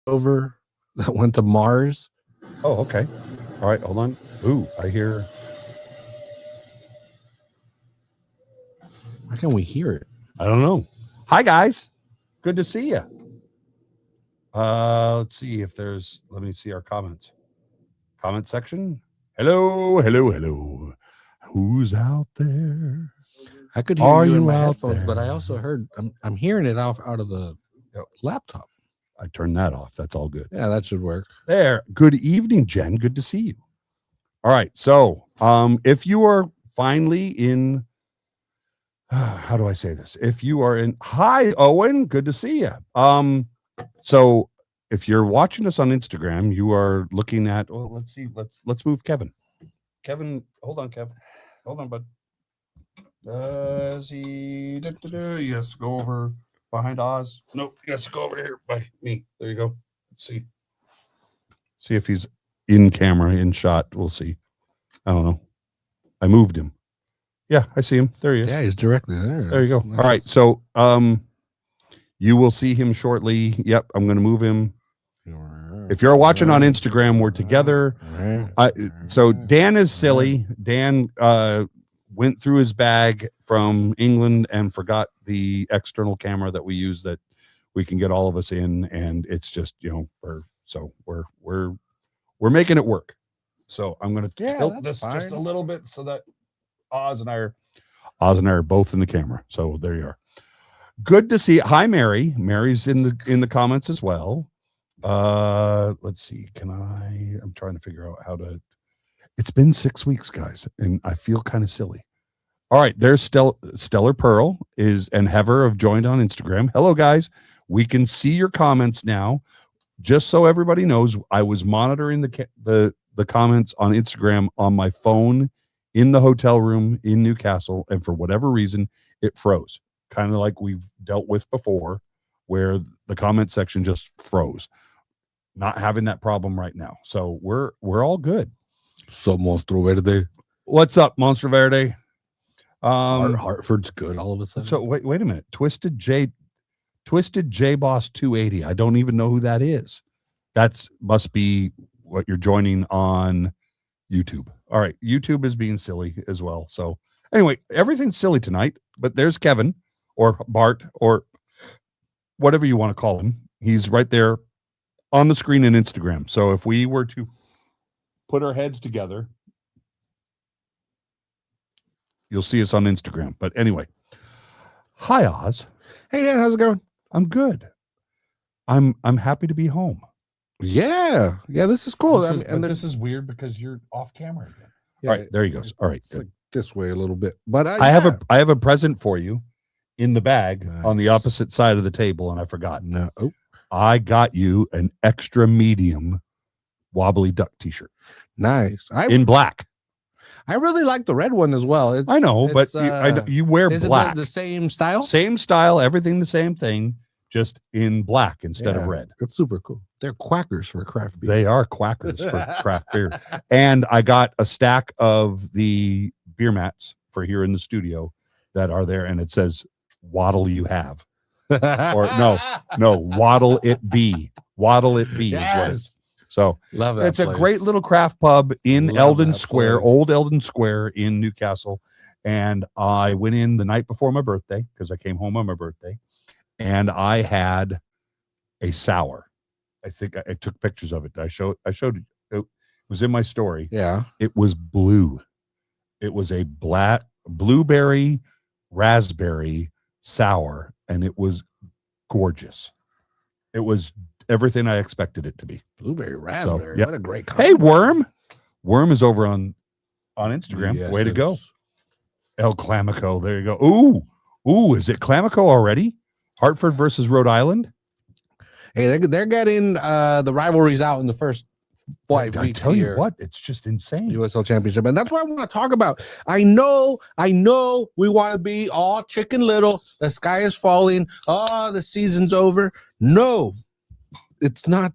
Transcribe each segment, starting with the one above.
over that went to Mars. Oh, okay. All right, hold on. Ooh, I hear. Why can't we hear it? I don't know. Hi, guys. Good to see you. Let's see if there's. Let me see our comments. Comment section. Hello, hello, hello. Who's out there? I could hear Are you in you my out headphones, but I there? also heard I'm hearing it out of the laptop. I turned that off. That's all good. Yeah, that should work. There. Good evening, Jen. Good to see you. All right. So, if you are finally in, how do I say this? If you are in, hi, Owen. Good to see you. So if you're watching us on Instagram, you are looking at. Well, let's see. Let's move Kevin. Kevin, hold on, Kevin. Hold on, bud. Does he? Yes, go over behind Oz. Nope, yes, go over here by me. There you go. Let's see. See if he's in camera, in shot. We'll see. I don't know. I moved him. Yeah, I see him. There he is. Yeah, he's directly there. There you go. All right. So you will see him shortly. Yep, I'm going to move him. If you're watching on Instagram, we're together. So Dan is silly. Dan went through his bag from England and forgot the external camera that we use that we can get all of us in, and it's just, we're making it work. So I'm going to tilt this just a little bit so that Oz and I are both in the camera. So there you are. Good to see you. Hi, Mary. Mary's in the comments as well. Let's see. I'm trying to figure out how to. It's been 6 weeks, guys, and I feel kind of silly. All right, there's Stellar Pearl and Heather have joined on Instagram. Hello, guys. We can see your comments now. Just so everybody knows, I was monitoring the comments on Instagram on my phone in the hotel room in Newcastle, and for whatever reason, it froze. Kind of like we've dealt with before, where the comment section just froze. Not having that problem right now, so we're all good. So Monstro Verde, what's up, Monster Verde? Hartford's good all of a sudden. So wait a minute, Twisted J Boss 280. I don't even know who that is. That's must be what you're joining on YouTube. All right, YouTube is being silly as well. So anyway, everything's silly tonight. But there's Kevin or Bart or whatever you want to call him. He's right there on the screen in Instagram. So if we were to put our heads together, you'll see us on Instagram. But anyway, hi Oz. Hey Dan, how's it going? I'm good. I'm happy to be home. Yeah, this is cool. This is weird because you're off camera again. Yeah, all right, there he goes. All right, it's like this way a little bit. But I have a present for you in the bag on the opposite side of the table, and I forgot. No, I got you an extra medium wobbly duck T-shirt. Nice, in black. I really like the red one as well. I know, but you wear black. The same style? Same style, everything the same thing, just in black instead of red. It's super cool. They're quackers for craft beer. They are quackers for craft beer. And I got a stack of the beer mats for here in the studio that are there, and it says, "Waddle you have." Or no, waddle it be. Waddle it be is what it's. So love that. It's a great little craft pub in Eldon Square, old Eldon Square in Newcastle. And I went in the night before my birthday because I came home on my birthday, and I had a sour. I think I took pictures of it. I showed it. It was in my story. Yeah. It was blue. It was a black blueberry raspberry sour, and it was gorgeous. It was everything I expected it to be. Blueberry raspberry. So, what a great combo. Hey, Worm is over on Instagram. Yes, way to go. El Clamico. There you go. Ooh, is it Clamico already? Hartford versus Rhode Island. Hey, they're getting the rivalries out in the first 5 weeks. I tell you what, it's just insane. USL Championship, and that's what I want to talk about. I know we want to be all Chicken Little. The sky is falling. Oh, the season's over. No, it's not.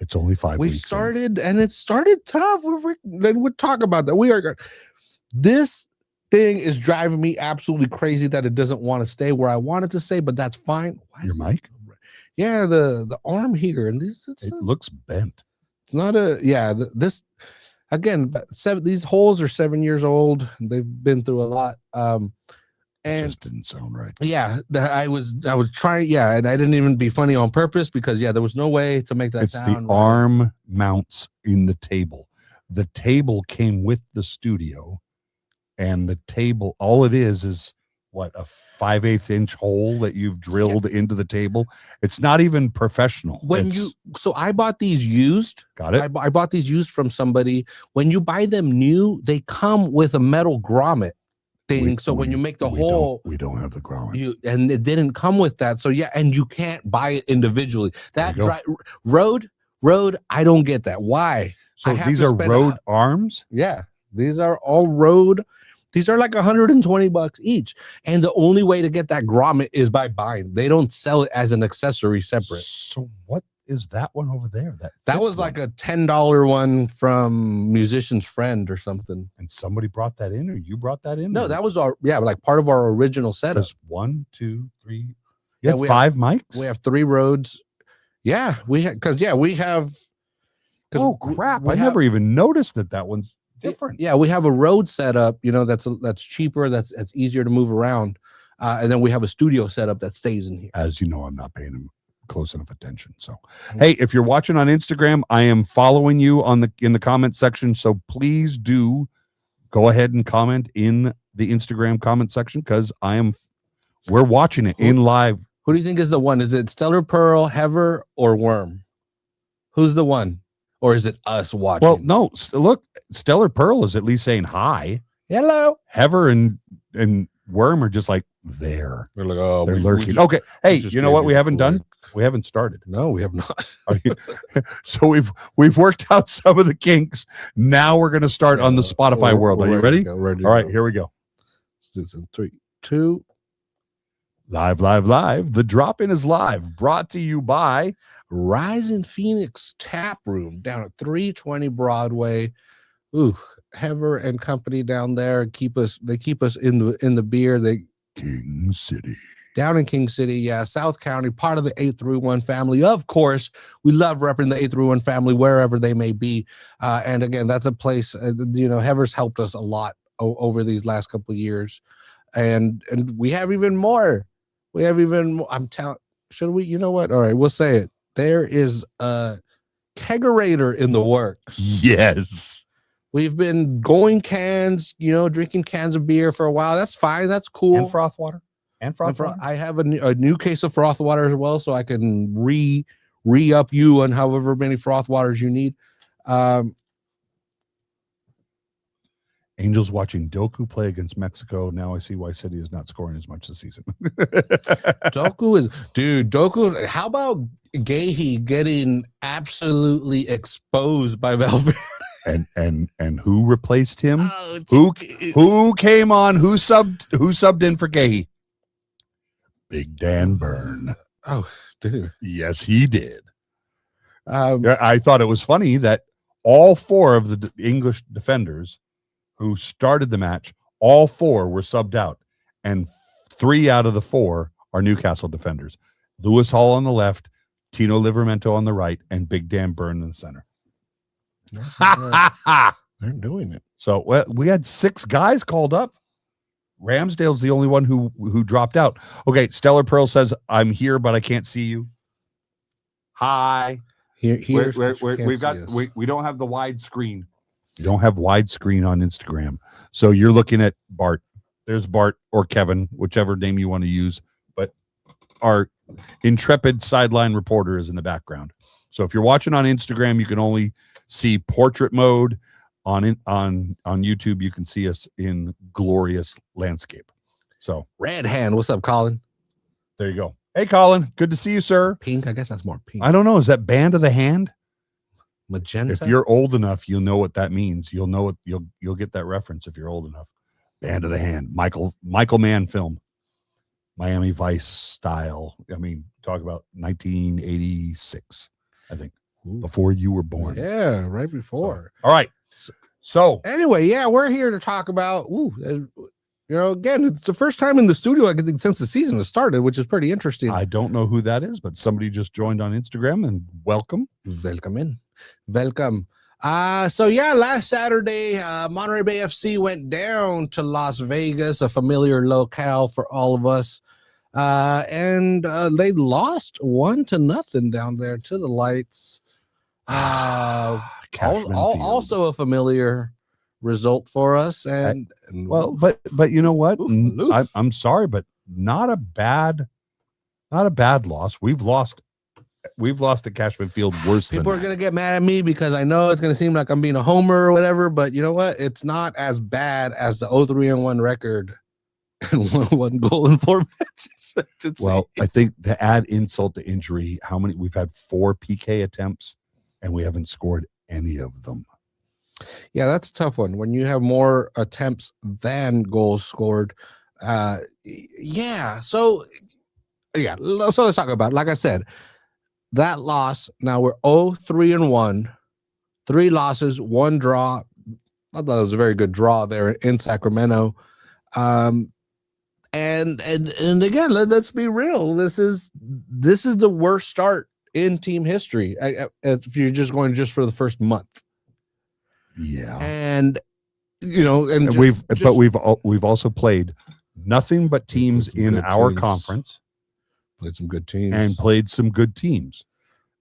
It's only 5 weeks. We started, and it started tough. We'll talk about that. This thing is driving me absolutely crazy that it doesn't want to stay where I want it to stay, but that's fine. Your mic? yeah, the arm here, and it looks bent. It's not this again. These holes are 7 years old. They've been through a lot. And it just didn't sound right. Yeah, I was trying. Yeah, and I didn't even be funny on purpose because there was no way to make that sound. It's the arm mounts in the table. The table came with the studio, and the table, all it is what, a 5/8 inch hole that you've drilled into the table. It's not even professional. So I bought these used. Got it. I bought these used from somebody. When you buy them new, they come with a metal grommet thing. When you make the hole, we don't have the grommet. And it didn't come with that. So and you can't buy it individually. That road, I don't get that. Why? So these are road arms? Yeah, these are all road. These are like $120 each. And the only way to get that grommet is by buying. They don't sell it as an accessory separate. So what is that one over there? That was like a $10 one from Musician's Friend or something. And somebody brought that in, or you brought that in? No, that was like part of our original setup. There's 1, 2, 3. You have 5 mics? We have 3 roads. Yeah, we have. Oh crap! I never even noticed that one's different. Yeah, we have a road setup, that's cheaper, that's easier to move around, and then we have a studio setup that stays in here. As you know, I'm not paying him close enough attention. So, hey, if you're watching on Instagram, I am following you in the comment section. So please do go ahead and comment in the Instagram comment section because we're watching it in live. Who do you think is the one? Is it Stellar Pearl, Hever, or Worm? Who's the one? Or is it us watching? Well, no. Look, Stellar Pearl is at least saying hi. Hello. Hever and Worm are just like there. They're like, oh, they're lurking. Okay. Hey, you know what we haven't done? We haven't started. No, we have not. So we've worked out some of the kinks. Now we're going to start on the Spotify world. Are you ready? All right, here we go. Let's do some 3, 2. Live. The drop-in is live. Brought to you by Rising Phoenix Tap Room down at 320 Broadway. Ooh, Hever and company down there keep us in the beer. King City. Down in King City, yeah, South County, part of the 831 family. Of course, we love repping the 831 family wherever they may be. And again, that's a place, Hever's helped us a lot over these last couple of years. And we have even more. I'm telling, should we? You know what? All right, we'll say it. There is a kegerator in the works. Yes. We've been going cans, drinking cans of beer for a while. That's fine. That's cool. And froth water. I have a new case of froth water as well, so I can re-up you on however many froth waters you need. Angels watching Doku play against Mexico. Now I see why City is not scoring as much this season. Doku. How about Gahey getting absolutely exposed by Valverde? And who replaced him? Who came on? Who subbed in for Gahey? Big Dan Byrne. Oh, did he? Yes, he did. I thought it was funny that all 4 of the English defenders who started the match, all 4 were subbed out, and 3 out of the 4 are Newcastle defenders. Lewis Hall on the left, Tino Livramento on the right, and Big Dan Byrne in the center. They're doing it. So we had 6 guys called up. Ramsdale's the only one who dropped out. Okay, Stellar Pearl says, I'm here, but I can't see you. Hi. We don't have the wide screen. You don't have widescreen on Instagram. So you're looking at Bart. There's Bart or Kevin, whichever name you want to use. But our intrepid sideline reporter is in the background. So if you're watching on Instagram, you can only see portrait mode. On YouTube, you can see us in glorious landscape. So Red Hand, what's up, Colin? There you go. Hey, Colin, good to see you, sir. Pink, I guess that's more pink. I don't know. Is that Band of the Hand? Magenta. If you're old enough, you'll know what that means. You'll know it. You'll get that reference if you're old enough. Band of the Hand, Michael Mann film, Miami Vice style. I mean, talk about 1986, I think. Ooh. Before you were born. Yeah, right before. So, all right. So anyway, yeah, we're here to talk about. Again, it's the first time in the studio I think since the season has started, which is pretty interesting. I don't know who that is, but somebody just joined on Instagram, and welcome. Welcome. So last Saturday, Monterey Bay FC went down to Las Vegas, a familiar locale for all of us. And they lost 1-0 down there to the Lights. Also a familiar result for us. But you know what? I'm sorry, but not a bad loss. We've lost at Cashman Field worse than that. People are going to get mad at me because I know it's going to seem like I'm being a homer or whatever, but you know what? It's not as bad as the 0-3-1 record and one goal in 4 matches. Well, I think to add insult to injury, we've had 4 PK attempts and we haven't scored any of them. Yeah, that's a tough one. When you have more attempts than goals scored. So let's talk about it. Like I said, that loss, now we're 0-3-1, 3 losses, 1 draw. I thought it was a very good draw there in Sacramento. And again, let's be real. This is the worst start in team history if you're just going for the first month. Yeah. And we've also played nothing but teams in our conference. Played some good teams. And played some good teams.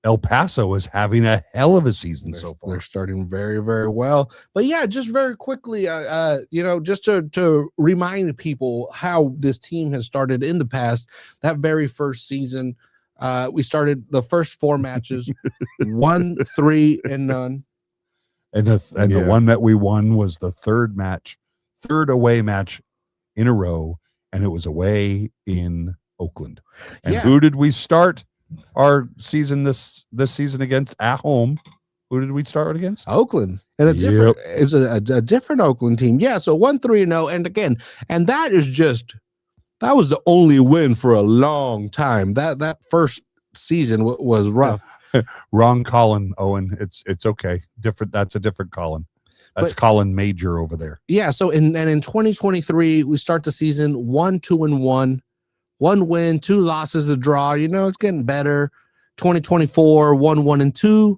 El Paso is having a hell of a season so far. They're starting very, very well. But yeah, just very quickly, just to remind people how this team has started in the past, that very first season, we started the first 4 matches, 1-3-0. And the one that we won was the third away match in a row, and it was away in Oakland. And who did we start our season this season against at home? Who did we start against? Oakland. And it's a different Oakland team. Yeah, so 1-3-0. And again, that was the only win for a long time. That first season was rough. Wrong Colin, Owen. It's okay. That's a different Colin. That's Colin Major over there. Yeah. So in 2023, we start the season 1-2-1, 1 win, 2 losses, a draw. It's getting better. 2024, 1-1-2.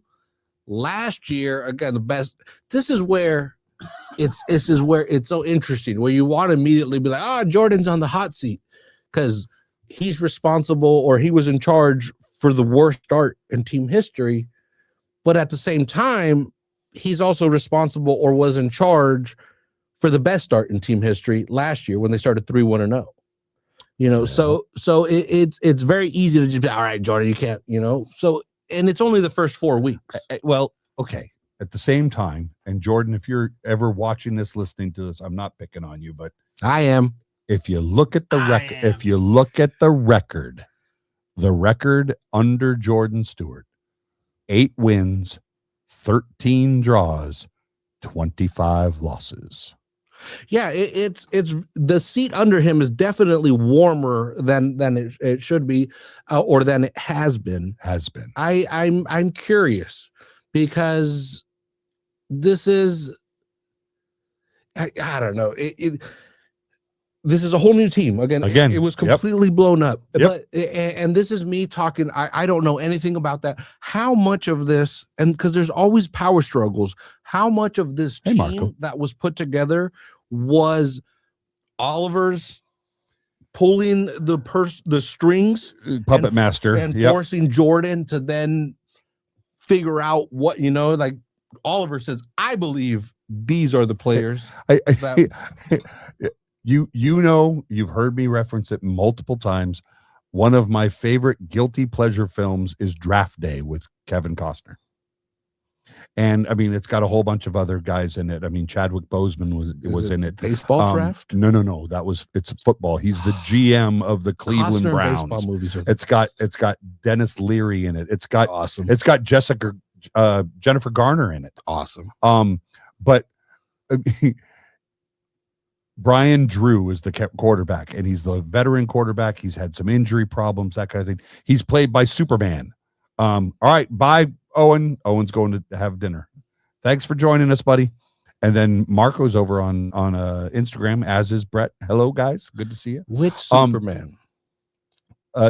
Last year, again, the best. This is where it's so interesting. Where you want to immediately be like, Jordan's on the hot seat because he's responsible or he was in charge for the worst start in team history, but at the same time, he's also responsible or was in charge for the best start in team history last year when they started 3-1-0. So it's very easy to just be, all right, Jordan, you can't, So, and it's only the first 4 weeks. Well, okay. At the same time, and Jordan, if you're ever watching this, listening to this, I'm not picking on you, but I am. If you look at the record, the record under Jordan Stewart, 8 wins, 13 draws, 25 losses. Yeah, it's the seat under him is definitely warmer than it should be, or than it has been. I'm curious because this is I don't know. This is a whole new team. Again, it was completely blown up. Yep. And this is me talking. I don't know anything about that. How much of this, and because there's always power struggles, how much of this team that was put together was Oliver's pulling the strings, puppet master, and forcing Jordan to then figure out what, like Oliver says, I believe these are the players. You've heard me reference it multiple times. One of my favorite guilty pleasure films is Draft Day with Kevin Costner. And I mean, it's got a whole bunch of other guys in it. I mean, Chadwick Boseman was in it. Baseball draft? No. It's football. He's the GM of the Cleveland Browns. Baseball movies it's got Dennis Leary in it. It's got awesome. It's got Jennifer Garner in it. Awesome. But Brian Drew is the quarterback, and he's the veteran quarterback. He's had some injury problems, that kind of thing. He's played by Superman. All right, bye, Owen. Owen's going to have dinner. Thanks for joining us, buddy. And then Marco's over on Instagram, as is Brett. Hello, guys. Good to see you. Which Superman?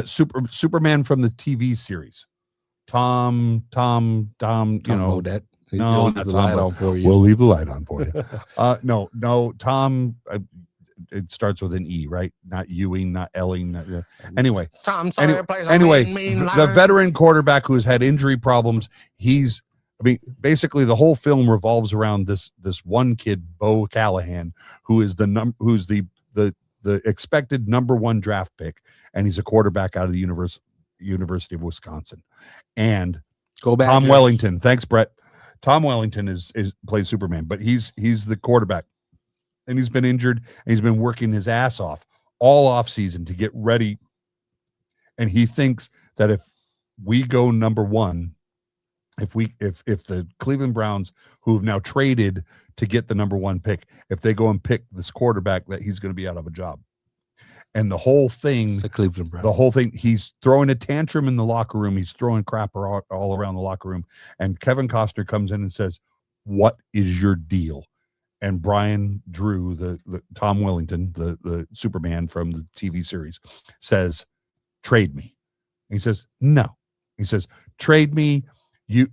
Superman from the TV series. Tom, Bodette. No, not Tom. We'll leave the light on for you. No, Tom. It starts with an E, right? Not Ewing, not Elling. Anyway, Tom Sawyer plays the veteran quarterback who's had injury problems. Basically, the whole film revolves around this one kid, Bo Callahan, who is who's the expected number 1 draft pick, and he's a quarterback out of the University of Wisconsin. And Tom Wellington, thanks, Brett. Tom Wellington is plays Superman, but he's the quarterback, and he's been injured, and he's been working his ass off all off season to get ready. And he thinks that if we go number 1, if the Cleveland Browns, who have now traded to get the number 1 pick, if they go and pick this quarterback, that he's going to be out of a job. And the whole thing, he's throwing a tantrum in the locker room. He's throwing crap all around the locker room. And Kevin Costner comes in and says, "What is your deal?" And Brian Drew, the Tom Wellington, the Superman from the TV series, says, "Trade me." And he says, "No." He says, "Trade me. You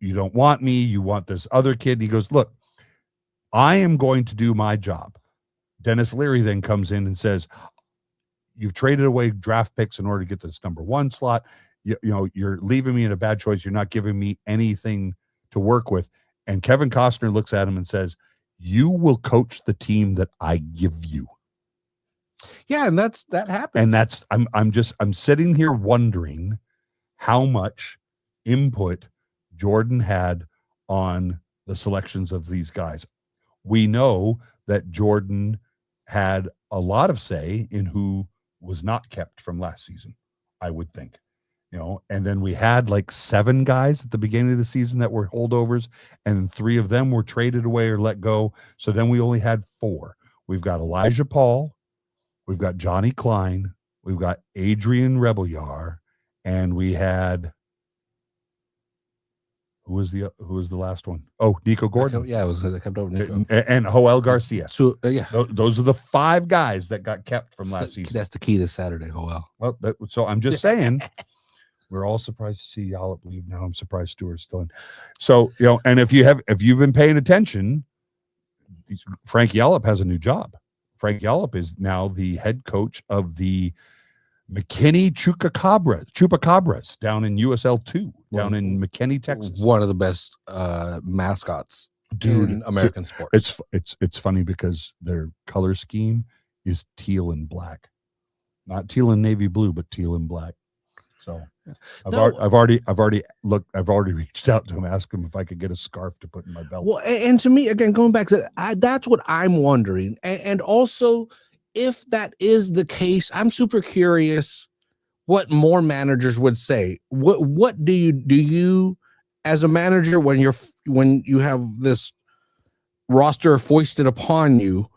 don't want me. You want this other kid." And he goes, "Look, I am going to do my job." Dennis Leary then comes in and says, "You've traded away draft picks in order to get this number 1 slot. You're leaving me in a bad choice. You're not giving me anything to work with." And Kevin Costner looks at him and says, "You will coach the team that I give you." Yeah, and that happened. And that's I'm sitting here wondering how much input Jordan had on the selections of these guys. We know that Jordan had a lot of say in who was not kept from last season, I would think. And then we had like 7 guys at the beginning of the season that were holdovers, and 3 of them were traded away or let go. So then we only had 4. We've got Elijah Paul, we've got Johnny Klein, we've got Adrian Rebelliar, and we had who was the last one? Oh, Nico Gordon. Yeah, it was they kept over Nico and Joel Garcia. So yeah, those are the 5 guys that got kept from last season. That's the key this Saturday, Joel. Well, so I'm just saying. We're all surprised to see Yallop leave. Now I'm surprised Stewart's still in. So, and if you've been paying attention, Frank Yallop has a new job. Frank Yallop is now the head coach of the McKinney Chupacabras down in USL 2, down in McKinney, Texas. One of the best mascots in American sports. It's funny because their color scheme is teal and black. Not teal and navy blue, but teal and black. So I've already reached out to him, asked him if I could get a scarf to put in my belt. Well, and to me, again, going back to that's what I'm wondering. And also, if that is the case, I'm super curious what more managers would say. What do you as a manager, when you have this roster foisted upon you,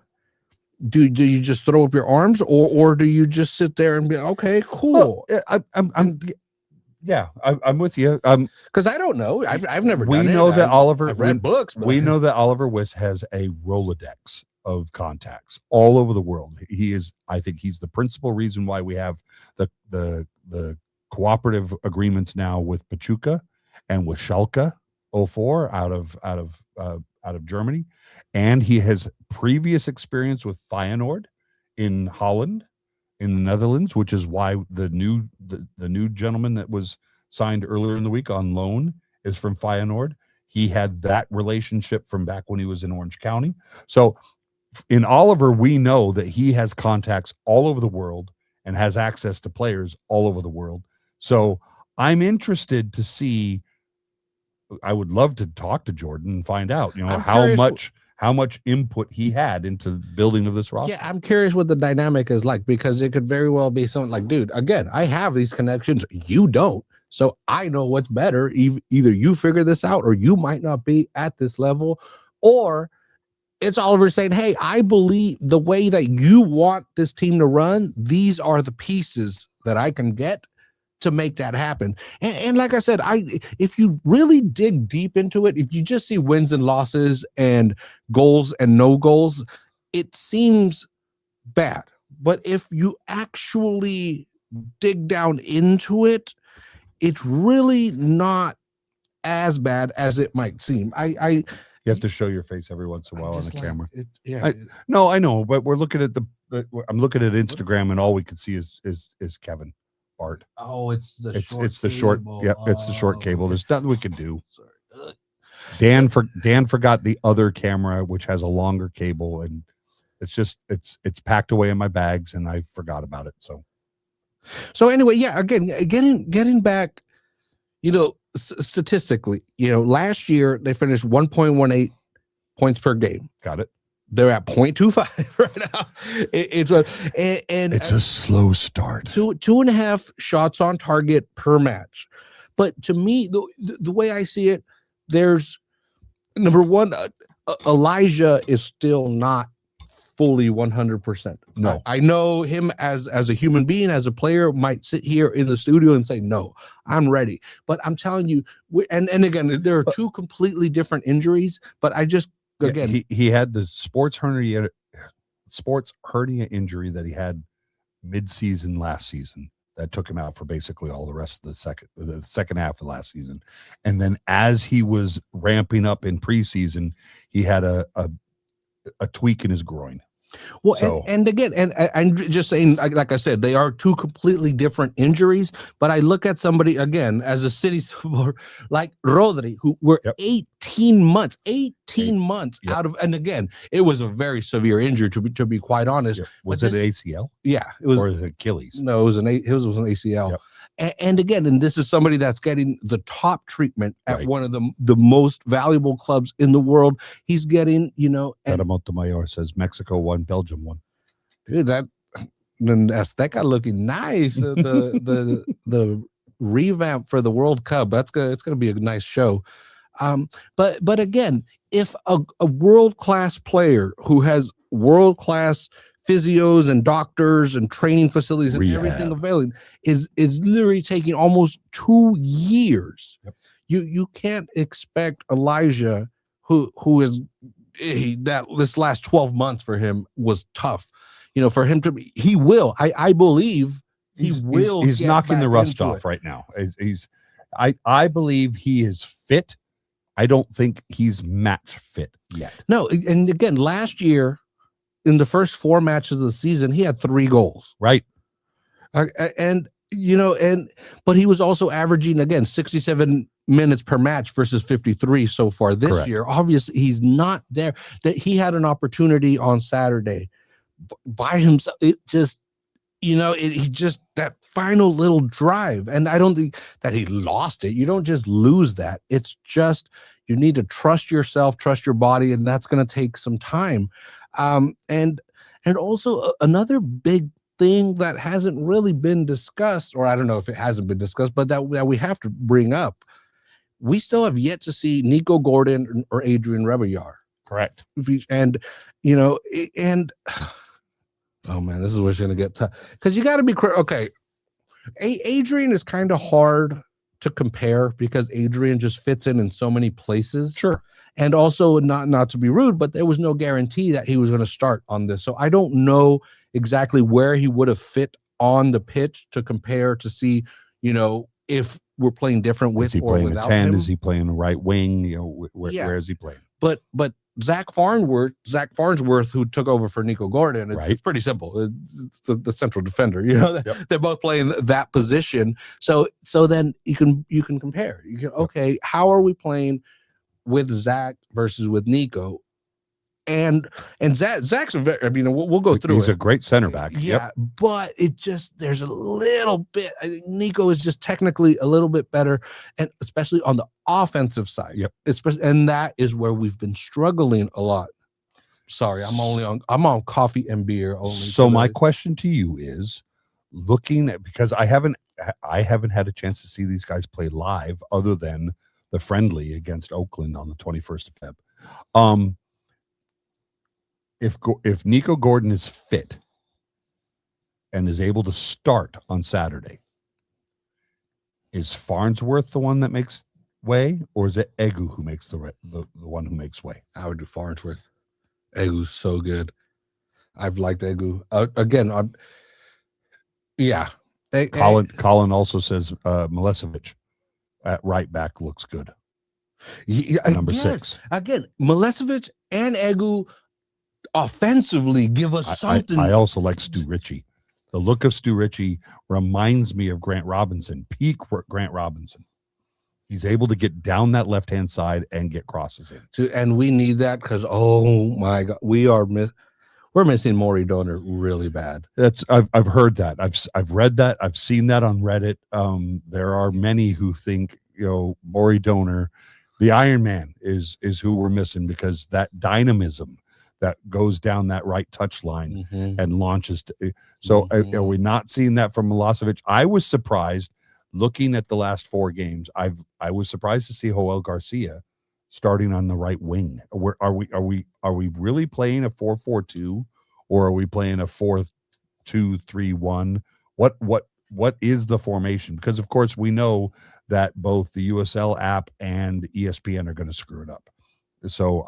do you just throw up your arms, or do you just sit there and be okay, cool? Well, I'm with you. Because I don't know. I've never done it. We know that Oliver. I've read books. We know that Oliver Wiss has a Rolodex of contacts all over the world. I think he's the principal reason why we have the cooperative agreements now with Pachuca and with Schalke 04 out of Germany, and he has previous experience with Feyenoord in Holland, in the Netherlands, which is why the new gentleman that was signed earlier in the week on loan is from Feyenoord. He had that relationship from back when he was in Orange County. So in Oliver, we know that he has contacts all over the world and has access to players all over the world. So I'm interested to see. I would love to talk to Jordan and find out, how much input he had into the building of this roster. Yeah, I'm curious what the dynamic is like, because it could very well be something like, dude, again, I have these connections, you don't, so I know what's better. Either you figure this out, or you might not be at this level, or it's Oliver saying, hey, I believe the way that you want this team to run, these are the pieces that I can get. to make that happen. And like I said, if you really dig deep into it, if you just see wins and losses and goals and no goals, it seems bad. But if you actually dig down into it, it's really not as bad as it might seem. You have to show your face every once in a while on the camera. Yeah. No, I know, but we're looking at I'm looking at Instagram, and all we can see is Kevin Bart. Oh, it's the short. Yep, it's the short cable. There's nothing we can do. Dan forgot the other camera, which has a longer cable, and it's packed away in my bags, and I forgot about it. So anyway, yeah. Again, getting back, statistically, last year they finished 1.18 points per game. Got it. They're at 0.25 right now. It's a slow start. 2.5 shots on target per match. But to me, the way I see it, there's number one, Elijah is still not fully 100%. No, I know him as a human being, as a player, might sit here in the studio and say, no, I'm ready. But I'm telling you, and again, there are two completely different injuries, but I just, again, he had the sports hernia injury that he had mid-season last season that took him out for basically all the rest of the second half of last season. And then as he was ramping up in preseason, he had a tweak in his groin. Well, so, and again, and I'm just saying, like I said, they are two completely different injuries. But I look at somebody, again, as a city supporter, like Rodri, who were 18 months out of, and again, it was a very severe injury, to be quite honest. Yep. Was it an ACL? Yeah, it was. Or was it Achilles? No, it was an ACL. Yep. And again, and this is somebody that's getting the top treatment at one of the most valuable clubs in the world. He's getting, Adam Montemayor says Mexico won, Belgium won. Dude, that Azteca looking nice. The revamp for the World Cup. It's gonna be a nice show. But again, if a world-class player who has world-class physios and doctors and training facilities and everything available is literally taking almost 2 years. Yep. You can't expect Elijah, who is this last 12 months for him was tough. For him to be, he will. I believe he will. He's knocking the rust off right now. I believe he is fit. I don't think he's match fit yet. No, and again, last year, in the first 4 matches of the season, he had 3 goals. Right. But he was also averaging, again, 67 minutes per match versus 53 so far this year. Obviously, he's not there. That he had an opportunity on Saturday by himself. It just, he just, that final little drive. And I don't think that he lost it. You don't just lose that. It's just, you need to trust yourself, trust your body, and that's going to take some time. And also another big thing that hasn't really been discussed, or I don't know if it hasn't been discussed, but that we have to bring up. We still have yet to see Nico Gordon or Adrian Rebillar. Correct. And oh man, this is what's going to get tough, because you got to be okay. Adrian is kind of hard to compare because Adrian just fits in so many places. Sure. And also, not to be rude, but there was no guarantee that he was going to start on this. So I don't know exactly where he would have fit on the pitch to compare to see, if we're playing different with or without him. Is he playing a 10? Is he playing the right wing? Where is he playing? But Zach Farnsworth, who took over for Nico Gordon, it's pretty simple. It's the central defender. They're both playing that position. So then you can compare. Okay, how are we playing with Zach versus with Nico? And Zach's we'll go through. He's a great center back. Yeah, but there's a little bit. I think Nico is just technically a little bit better, and especially on the offensive side. Yep. And that is where we've been struggling a lot. Sorry, I'm on coffee and beer only. So my question to you is, looking at, because I haven't had a chance to see these guys play live other than the friendly against Oakland on the 21st of Feb. If Nico Gordon is fit and is able to start on Saturday, Is Farnsworth the one that makes way, or is it Egu who makes the one who makes way? I would do Farnsworth. Egu's so good. I've liked Egu. Yeah. Colin also says Milesevic at right back looks good. Number 6. Again, Milesevic and Egu offensively give us something. I also like Stu Ritchie. The look of Stu Ritchie reminds me of Grant Robinson, peak Grant Robinson. He's able to get down that left-hand side and get crosses in. And we need that because, oh my God, we're missing Maury Donor really bad. I've heard that. I've read that. I've seen that on Reddit. There are many who think, Maury Donor, the Iron Man is who we're missing, because that dynamism that goes down that right touch line and launches. Are we not seeing that from Milosevic? I was surprised looking at the last 4 games. I was surprised to see Joel Garcia starting on the right wing. Are we really playing a 4-4-2, or are we playing a 4-2-3-1? What is the formation? Because of course we know that both the USL app and ESPN are going to screw it up. So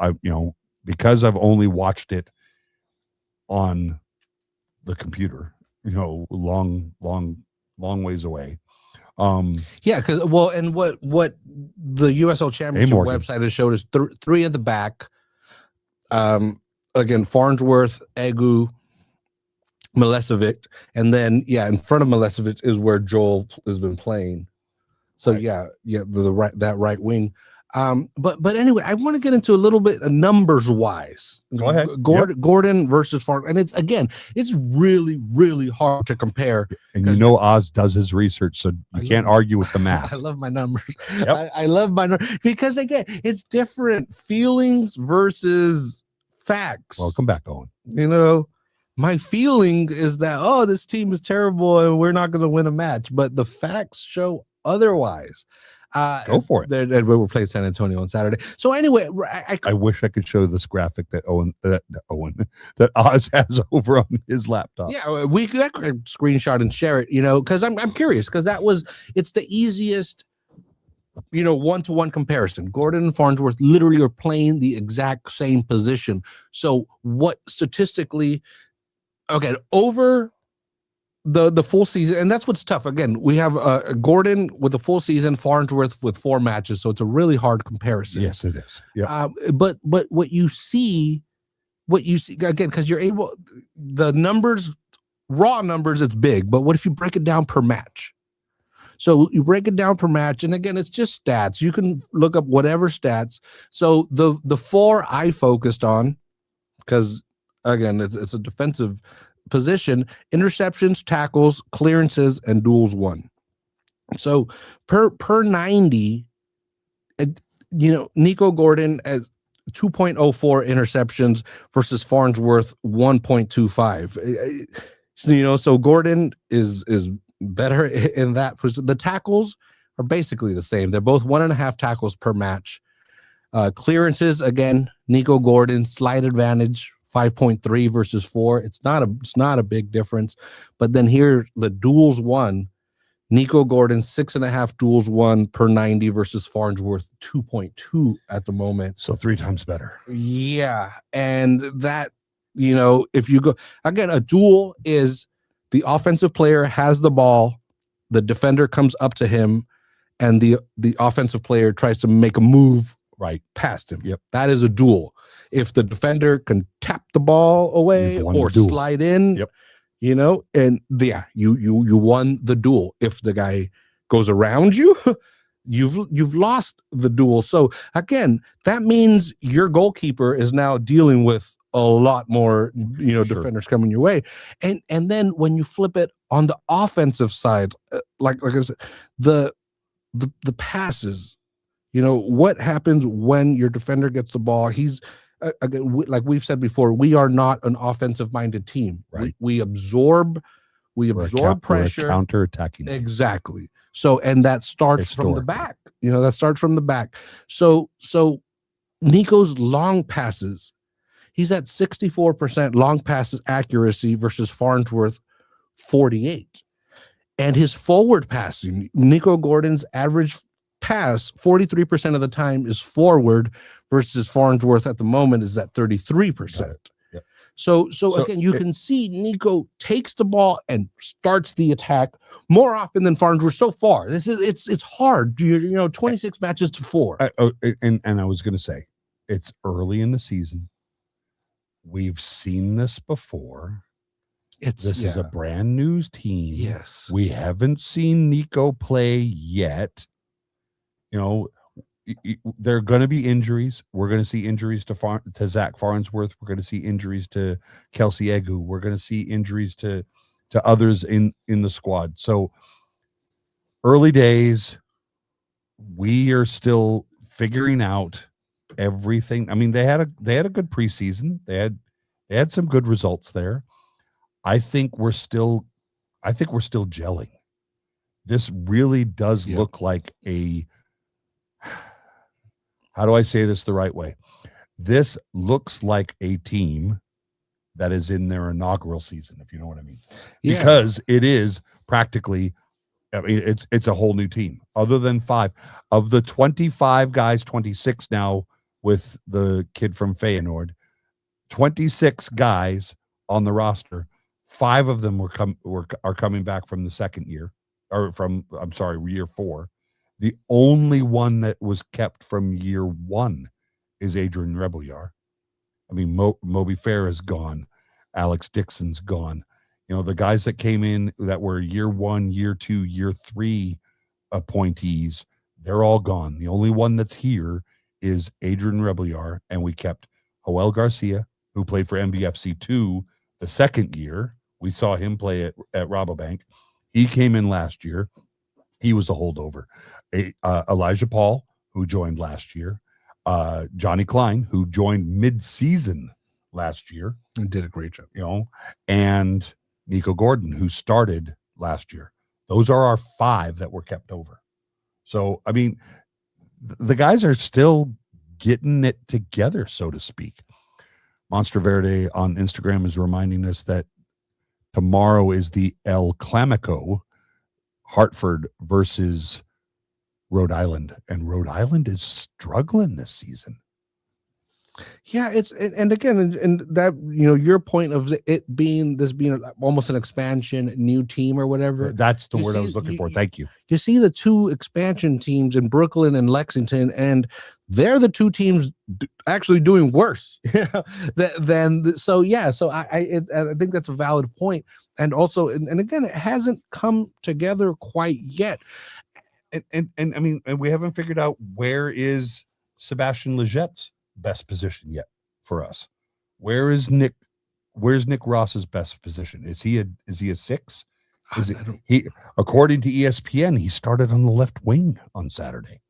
because I've only watched it on the computer, long ways away. Because what the USL Championship website has showed is 3 at the back. Again, Farnsworth, Egu, Milesevic, and then in front of Milesevic is where Joel has been playing. So that right wing. But anyway, I want to get into a little bit of numbers wise. Go ahead. Gordon versus Farnsworth, and it's really, really hard to compare. And Oz does his research, so you can't argue with the math. I love my numbers. Yep. I love my numbers because again, it's different feelings versus facts. Welcome back, Owen. My feeling is that this team is terrible and we're not going to win a match, but the facts show otherwise. Go for it. And we were playing San Antonio on Saturday. So anyway, I wish I could show this graphic that that Oz has over on his laptop. Yeah, we could screenshot and share it. Because I'm curious, because it's the easiest. 1-to-1 comparison. Gordon and Farnsworth literally are playing the exact same position. So what statistically? Okay, over the full season, and that's what's tough. Again, we have Gordon with a full season, Farnsworth with 4 matches, so it's a really hard comparison. Yes, it is. Yeah. But what you see again, because you're able, the numbers, raw numbers, it's big. But what if you break it down per match? So you break it down per match, and again, it's just stats. You can look up whatever stats. So the 4 I focused on, because again, it's a defensive position: interceptions, tackles, clearances, and duels won. So per 90, Nico Gordon as 2.04 interceptions versus Farnsworth 1.25. So Gordon is better in that. The tackles are basically the same. They're both 1.5 tackles per match. Clearances, again, Nico Gordon, slight advantage, 5.3 versus 4. It's not a big difference. But then here, the duels won. Nico Gordon, 6.5 duels won per 90 versus Farnsworth 2.2 at the moment. So 3 times better. Yeah. And that, if you go, again, a duel is the offensive player has the ball, the defender comes up to him, and the offensive player tries to make a move right past him. Yep. That is a duel. If the defender can tap the ball away or slide in, yep. You won the duel. If the guy goes around you, you've lost the duel. So again, that means your goalkeeper is now dealing with a lot more, Sure. defenders coming your way. And then when you flip it on the offensive side, like I said, the passes, what happens when your defender gets the ball? He's again, like we've said before, we are not an offensive minded team. Right. We absorb pressure, counter attacking. Exactly. So, and that starts from the back. So Nico's long passes, he's at 64% long passes accuracy versus Farnsworth 48. And his forward passing, Nico Gordon's average pass 43% of the time is forward versus Farnsworth at the moment is at 33%. Yep. So again, you can see Nico takes the ball and starts the attack more often than Farnsworth so far. It's hard. 26 matches to 4. And I was going to say, it's early in the season. We've seen this before. This is a brand new team. Yes. We haven't seen Nico play yet. There are going to be injuries. We're going to see injuries to Zach Farnsworth. We're going to see injuries to Kelsey Egu. We're going to see injuries to others in the squad. So early days, we are still figuring out everything. I mean, they had a good preseason. They had some good results there. I think we're still gelling. This really does look like how do I say this the right way? This looks like a team that is in their inaugural season, if you know what I mean. Yeah. Because it is practically, I mean, it's a whole new team. Other than 5 of the 25 guys, 26 now with the kid from Feyenoord, 26 guys on the roster. 5 of them are coming back from the second year, or year 4. The only one that was kept from year 1 is Adrian Rebelliar. I mean, Moby Fair is gone. Alex Dixon's gone. The guys that came in that were year 1, year 2, year 3 appointees, they're all gone. The only one that's here is Adrian Rebelliar, and we kept Joel Garcia, who played for MBFC 2 the second year. We saw him play at Rabobank. He came in last year. He was a holdover. Elijah Paul, who joined last year. Johnny Klein, who joined mid-season last year. And did a great job. And Nico Gordon, who started last year. Those are our 5 that were kept over. So, I mean, the guys are still getting it together, so to speak. Monster Verde on Instagram is reminding us that tomorrow is the El Clamico, Hartford versus Rhode Island, and Rhode Island is struggling this season. Yeah, and again, and that your point of it being almost an expansion new team or whatever. That's the word I was looking for. Thank you. You see the 2 expansion teams in Brooklyn and Lexington, and they're the 2 teams actually doing worse. So I think that's a valid point. And also, and again, it hasn't come together quite yet. And I mean, we haven't figured out where is Sebastian Legette's best position yet for us. Where's Nick Ross's best position? Is he a 6? He according to ESPN, he started on the left wing on Saturday.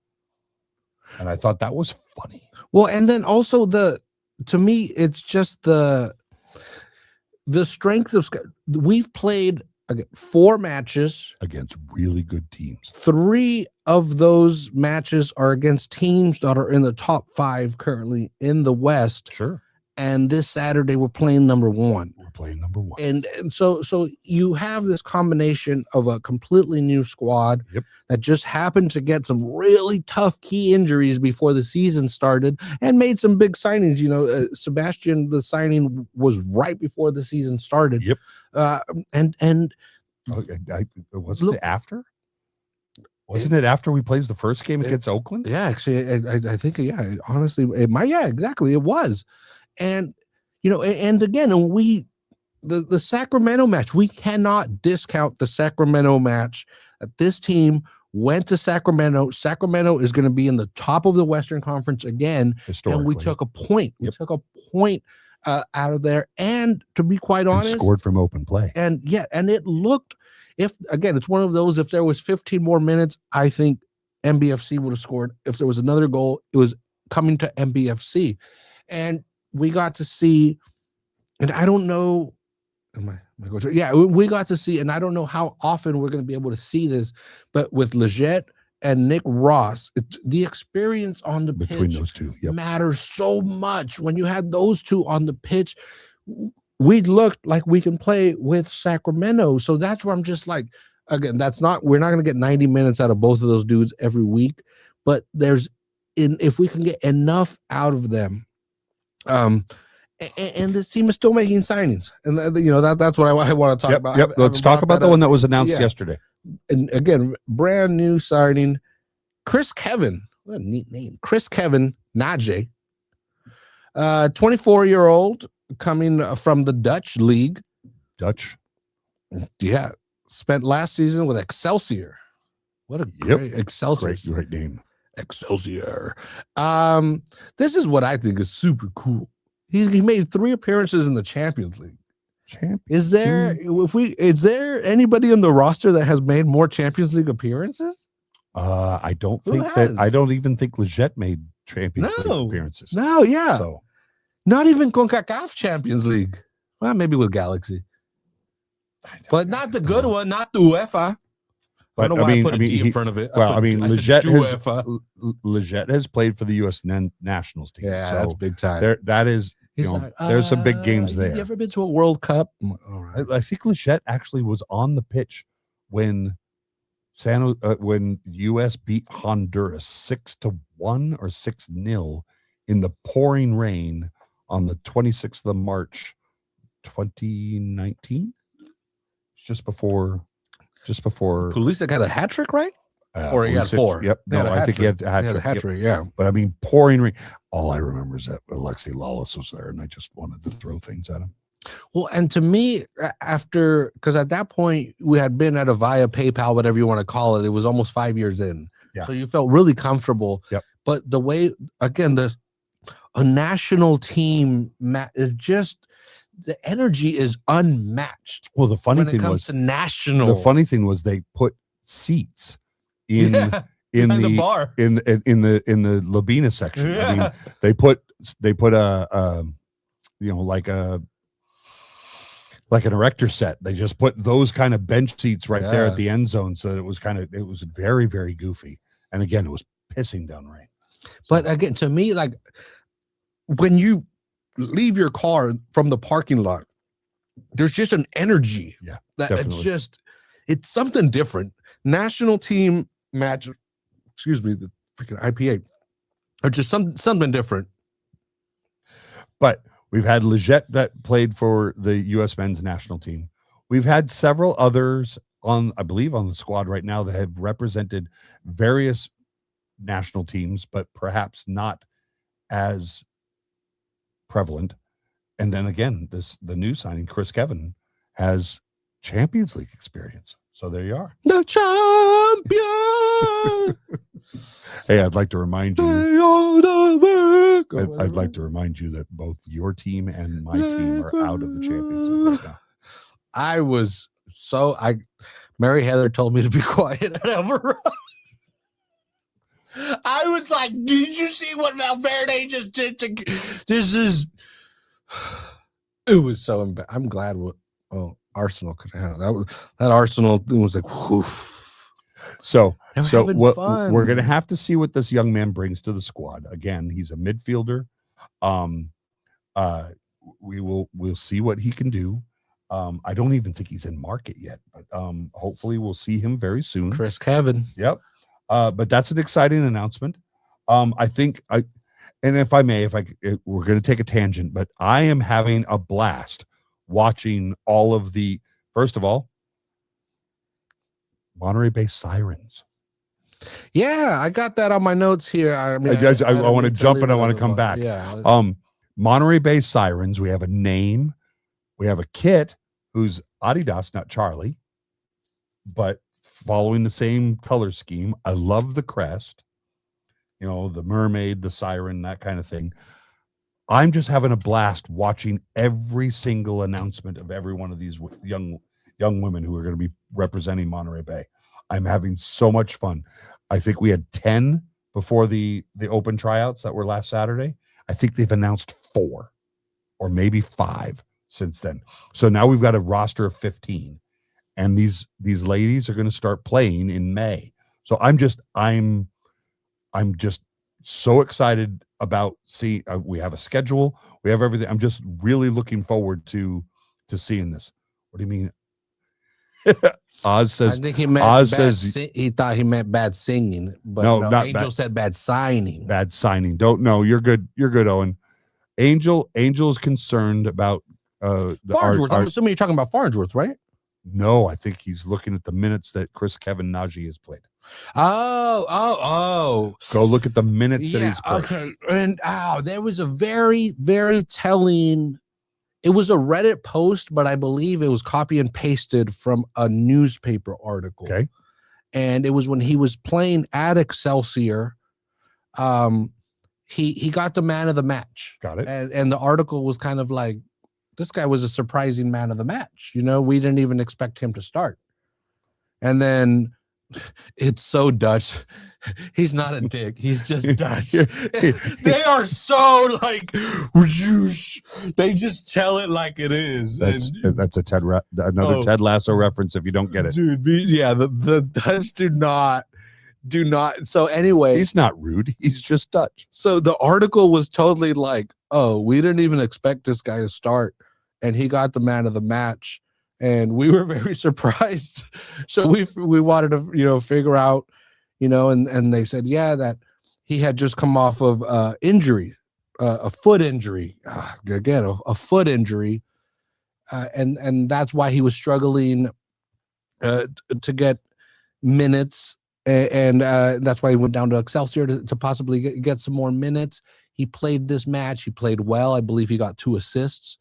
And I thought that was funny. Well, and then also to me, it's just the strength of we've played 4 matches against really good teams. 3 of those matches are against teams that are in the top 5 currently in the West. Sure. And this Saturday we're playing number 1. We're playing number 1. And so you have this combination of a completely new squad that just happened to get some really tough key injuries before the season started and made some big signings. Sebastian, the signing was right before the season started. Yep. And wasn't it after? Wasn't it after we played the first game against Oakland? Yeah, actually, I think, honestly, exactly. It was. And, and again, the Sacramento match, we cannot discount the Sacramento match. This team went to Sacramento. Sacramento is going to be in the top of the Western Conference again. And we took a point. We took a point out of there. And to be quite honest, scored from open play. And it looked, it's one of those, if there was 15 more minutes, I think MBFC would have scored. If there was another goal, it was coming to MBFC. And we got to see, and I don't know, we got to see, and I don't know how often we're going to be able to see this, but with Legette and Nick Ross, the experience on the between pitch those 2 matters so much. When you had those 2 on the pitch, we looked like we can play with Sacramento. So that's where I'm just like, again, we're not going to get 90 minutes out of both of those dudes every week, but if we can get enough out of them, and this team is still making signings, and that's what I want to talk about. Yep. Let's talk about the one that was announced yesterday. And again, brand new signing, Chris Kevin. What a neat name, Chris Kevin Najee, 24-year-old, coming from the Dutch league. Dutch. Yeah. Spent last season with Excelsior. What a great Excelsior. Great name. Excelsior. This is what I think is super cool. He made 3 appearances in the Champions League. Is there anybody in the roster that has made more Champions League appearances? I don't even think Leggett made Champions League appearances. No, yeah. So not even CONCACAF Champions League. Well, maybe with Galaxy. But not the good one, not the UEFA. But I don't know why I put a D in front of it. Leggett has played for the U.S. nationals team. Yeah, so that's big time. There's some big games there. You ever been to a World Cup? All right. I think Leggett actually was on the pitch when U.S. beat Honduras 6-1 or 6-0 in the pouring rain on the 26th of March, 2019. Just before Pulisic got a hat trick, right? Or he got 4. Yep. No, I think he had a hat trick. Yeah. But I mean, pouring rain. All I remember is that Alexi Lawless was there, and I just wanted to throw things at him. Well, and to me, because at that point we had been at a via PayPal, whatever you want to call it, it was almost 5 years in. Yeah. So you felt really comfortable. Yep. But the way, again, a national team is just. The energy is unmatched. Well, the funny thing was they put seats in the bar in the Labina section. Yeah. I mean, they put a like an erector set. They just put those kind of bench seats right there at the end zone, so it was very, very goofy. And again, it was pissing down rain. But again, to me, like when you leave your car from the parking lot, there's just an energy it's something different. National team match, the freaking IPA, or just something different. But we've had Leggett that played for the U.S. men's national team. We've had several others on the squad right now that have represented various national teams, but perhaps not as prevalent. And then again, the new signing, Chris Kevin, has Champions League experience. So there you are. The champion. Hey, I'd like to remind you. I'd like to remind you that both your team and my team are out of the Champions League right now. Mary Heather told me to be quiet at Alvarado. I was like, did you see what Valverde just did to it was so embarrassing. I'm glad Arsenal could handle that Arsenal thing was like whoof. So we're gonna have to see what this young man brings to the squad. Again, he's a midfielder. We'll see what he can do. I don't even think he's in market yet, but hopefully we'll see him very soon. Chris Kevin. Yep. But that's an exciting announcement. I think if I may, we're going to take a tangent, but I am having a blast watching all of the, first of all, Monterey Bay Sirens. Yeah, I got that on my notes here. I want to jump and I want to come back. Yeah. Monterey Bay Sirens. We have a name. We have a kit who's Adidas, not Charlie, but following the same color scheme. I love the crest, the mermaid, the siren, that kind of thing. I'm just having a blast watching every single announcement of every one of these young women who are going to be representing Monterey Bay. I'm having so much fun. I think we had 10 before the open tryouts that were last Saturday. I think they've announced 4 or maybe 5 since then. So now we've got a roster of 15. And these ladies are going to start playing in May. So I'm just so excited about we have a schedule, we have everything. I'm just really looking forward to seeing this. What do you mean? Oz says. I think he meant Oz bad says he thought he meant bad singing, but No, no, not Angel bad. said bad signing. Bad signing. Don't know. You're good. You're good, Owen. Angel is concerned about Farnsworth. I'm assuming you're talking about Farnsworth, right? No, I think he's looking at the minutes that Kevin Najee has played. Oh. Go look at the minutes that he's played. Okay. And there was a very, very telling. It was a Reddit post, but I believe it was copy and pasted from a newspaper article. Okay. And it was when he was playing at Excelsior. He got the man of the match. Got it. And the article was kind of like, this guy was a surprising man of the match. You know, we didn't even expect him to start. And then it's so Dutch. He's not a dick. He's just Dutch. They are so like, they just tell it like it is. That's a another Ted Lasso reference if you don't get it. Dude, the Dutch do not. So anyway, he's not rude. He's just Dutch. So the article was totally like, oh, we didn't even expect this guy to start, and he got the man of the match, and we were very surprised. So we wanted to figure out, and they said that he had just come off of injury, a foot injury, again a foot injury, and that's why he was struggling to get minutes. And that's why he went down to Excelsior to possibly get some more minutes. He played this match. He played well. I believe he got 2 assists.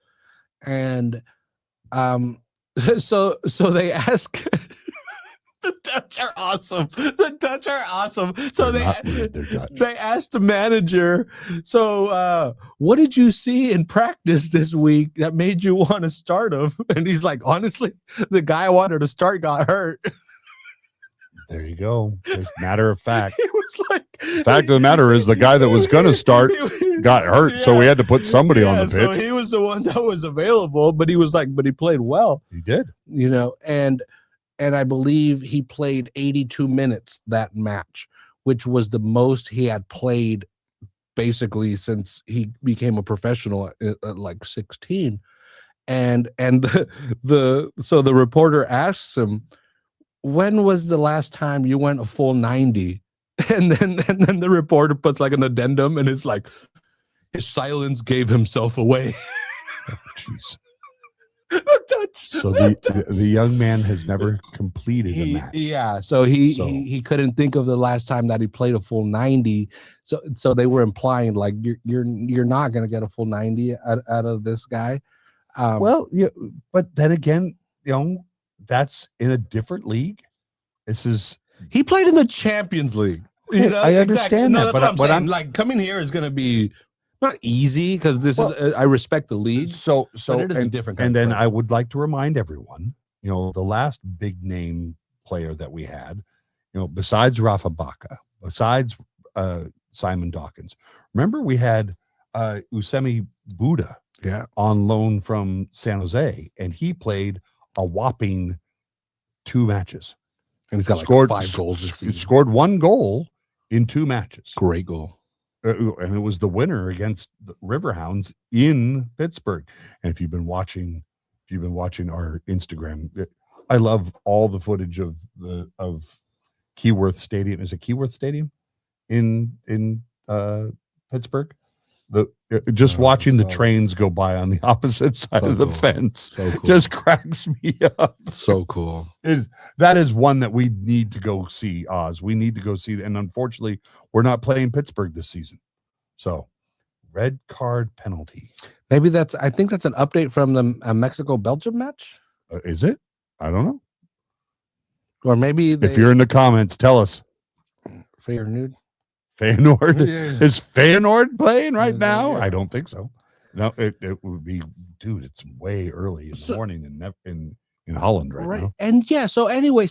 And so they ask. The Dutch are awesome. So they asked the manager, so what did you see in practice this week that made you want to start him? And he's like, honestly, the guy I wanted to start got hurt. There you go. Matter of fact. He was like, fact of the matter is the guy that was going to start got hurt, so we had to put somebody on the pitch. So he was the one that was available, but he played well. He did. And I believe he played 82 minutes that match, which was the most he had played basically since he became a professional at like 16. And the reporter asks him, when was the last time you went a full 90? And then the reporter puts like an addendum, and it's like, his silence gave himself away. Jeez. So the young man has never completed a match. Yeah, so he couldn't think of the last time that he played a full 90. So they were implying like you're not gonna get a full 90 out of this guy. But then again, that's in a different league. He played in the Champions League. I understand that, but what I'm like, coming here is going to be not easy because this is. I respect the league. So it is different. And then I would like to remind everyone, the last big name player that we had, besides Rafa Baca, besides Simon Dawkins. Remember, we had Usemi Buddha, on loan from San Jose, and he played a whopping 2 matches. And he's got scored 5 goals this season. He scored 1 goal in 2 matches. Great goal. And it was the winner against the Riverhounds in Pittsburgh. And if you've been watching our Instagram, I love all the footage of Keyworth Stadium. Is it Keyworth Stadium in Pittsburgh? Watching the trains go by on the opposite side of the fence just cracks me up. So cool. That is one that we need to go see, Oz. We need to go see. And unfortunately, we're not playing Pittsburgh this season. So, red card penalty. Maybe I think that's an update from the Mexico-Belgium match. Is it? I don't know. Or maybe if you're in the comments, tell us. Feyenoord. Is Feyenoord playing right now? I don't think so. No, it would be, dude. It's way early in the morning in Holland right now. And so anyway,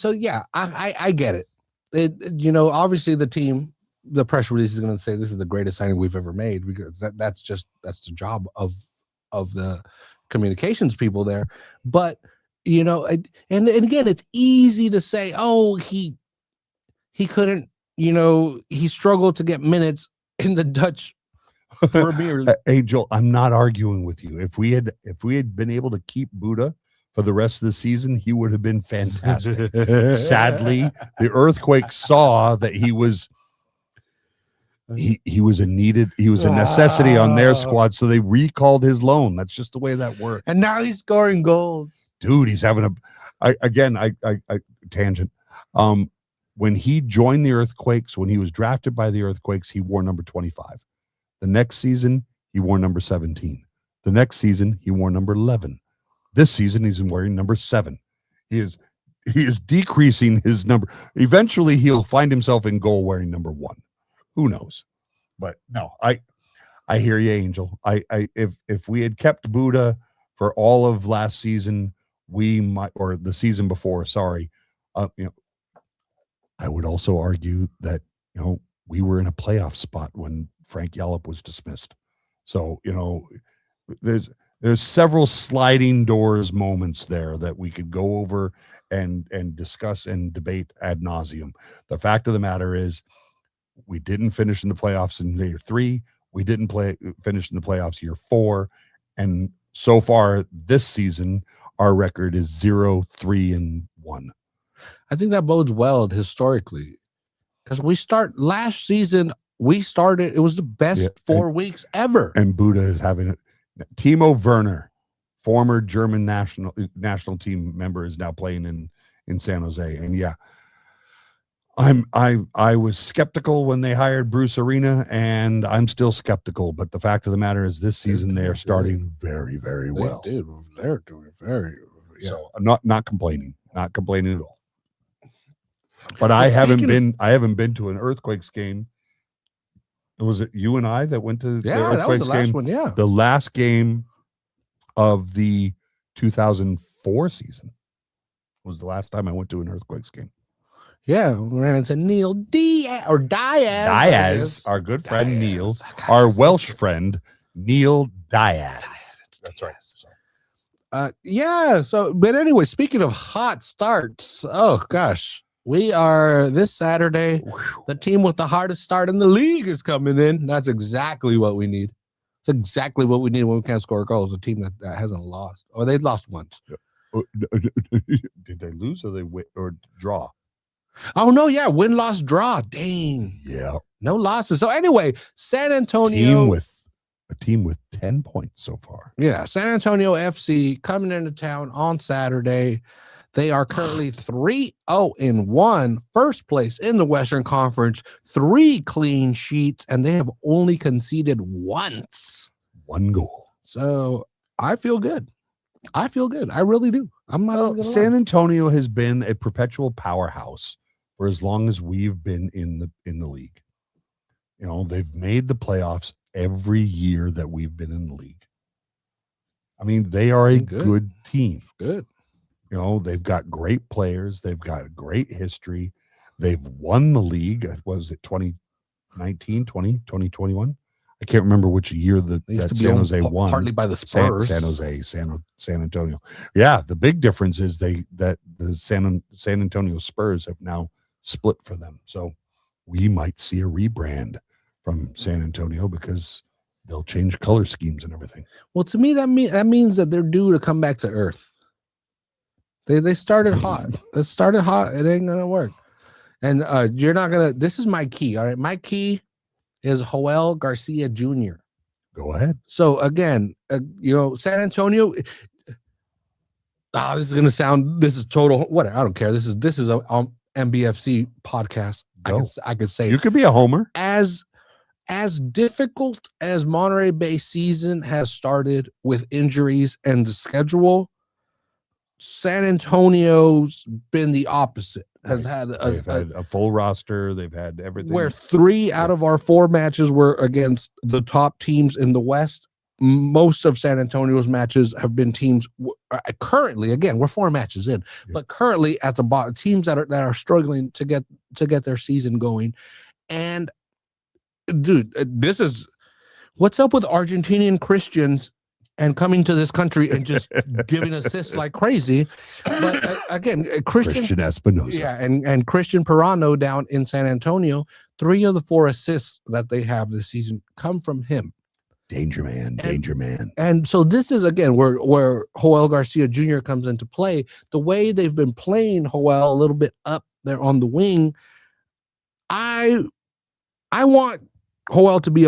I get it. Obviously the team, the press release is going to say this is the greatest signing we've ever made, because that's the job of the communications people there. But and again, it's easy to say, oh, he couldn't. He struggled to get minutes in the Dutch Premier League. Angel, I'm not arguing with you. If we had been able to keep Buddha for the rest of the season, he would have been fantastic. Sadly, the Earthquakes saw that he was a necessity on their squad, so they recalled his loan. That's just the way that works. And now he's scoring goals. Dude, he's having tangent. When he joined the Earthquakes, when he was drafted by the Earthquakes, he wore number 25. The next season, he wore number 17. The next season, he wore number 11. This season, he's wearing number 7. He is decreasing his number. Eventually, he'll find himself in goal wearing number 1. Who knows? But no, I hear you, Angel. If we had kept Buddha for all of last season, we might, or the season before, sorry, I would also argue that, we were in a playoff spot when Frank Yallop was dismissed. So, there's several sliding doors moments there that we could go over and discuss and debate ad nauseum. The fact of the matter is, we didn't finish in the playoffs in year 3. We didn't finish in the playoffs year 4. And so far this season, our record is 0-3-1. I think that bodes well historically, because last season, it was the best 4 weeks ever. And Buddha is having it. Timo Werner, former German national team member, is now playing in San Jose. And yeah, I was skeptical when they hired Bruce Arena, and I'm still skeptical. But the fact of the matter is, this season they're starting very, very well. They're doing very. Yeah. So I'm not complaining, at all. But I haven't been to an Earthquakes game. Was it you and I that went to the Earthquakes that was the last game? one, yeah. The last game of the 2004 season was the last time I went to an Earthquakes game. Yeah, we ran into Neil Diaz, our good friend Neil, our Welsh friend Neil Diaz. That's right. So, but anyway, speaking of hot starts, oh gosh, we are this Saturday. The team with the hardest start in the league is coming in. That's exactly what we need. It's exactly what we need when we can't score goals. A team that hasn't lost, or they've lost once. Did they lose or draw? Oh no, yeah, win, loss, draw. Dang. Yeah. No losses. So anyway, San Antonio a team with 10 points so far. Yeah, San Antonio FC coming into town on Saturday. They are currently 3-0-1, first place in the Western Conference, 3 clean sheets, and they have only conceded once. 1 goal. So I feel good. I really do. San Antonio has been a perpetual powerhouse for as long as we've been in the league. They've made the playoffs every year that we've been in the league. I mean, they are a good team. Good. They've got great players. They've got a great history. They've won the league. Was it 2019, 2021? I can't remember which year that San Jose won. Partly by the Spurs. San Antonio. Yeah, the big difference is that the San Antonio Spurs have now split for them. So we might see a rebrand from San Antonio because they'll change color schemes and everything. Well, to me, that means that they're due to come back to earth. They started hot. It started hot. It ain't gonna work. And you're not gonna. This is my key. All right, my key is Joel Garcia Jr. Go ahead. So again, San Antonio. This is gonna sound. This is total. Whatever. I don't care. This is a MBFC podcast. I could say you could be a homer. As difficult as Monterey Bay season has started with injuries and the schedule, San Antonio's been the opposite. They've had a full roster. They've had everything. Where 3 out of our 4 matches were against the top teams in the West. Most of San Antonio's matches have been teams currently. Again, we're 4 matches in, but currently at the bottom, teams that are struggling to get their season going. And dude, this is what's up with Argentinian Christians and coming to this country and just giving assists like crazy. But again, Christian Espinosa. Yeah, and Christian Pirano down in San Antonio, 3 of the 4 assists that they have this season come from him. Danger man. And so this is, again, where Joel Garcia Jr. comes into play. The way they've been playing Joel a little bit up there on the wing, I want Joel to be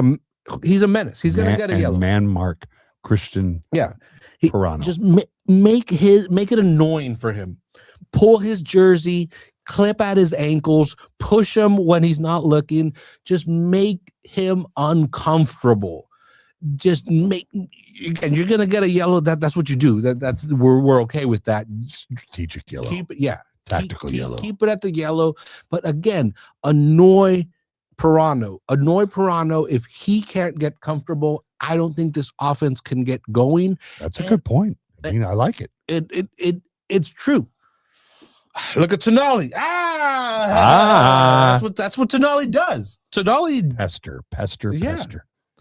he's a menace. He's going to get a yellow. Man mark Christian Pirano. Just make it annoying for him. Pull his jersey, clip at his ankles, push him when he's not looking. Just make him uncomfortable. Just make, and you're gonna get a yellow. That's what you do. We're okay with that. Strategic yellow. Tactical yellow. Keep it at the yellow. But again, annoy Pirano. If he can't get comfortable, I don't think this offense can get going. That's a good point. I mean, I like it. It's true. Look at Tonali. That's what Tonali does. Tonali pester.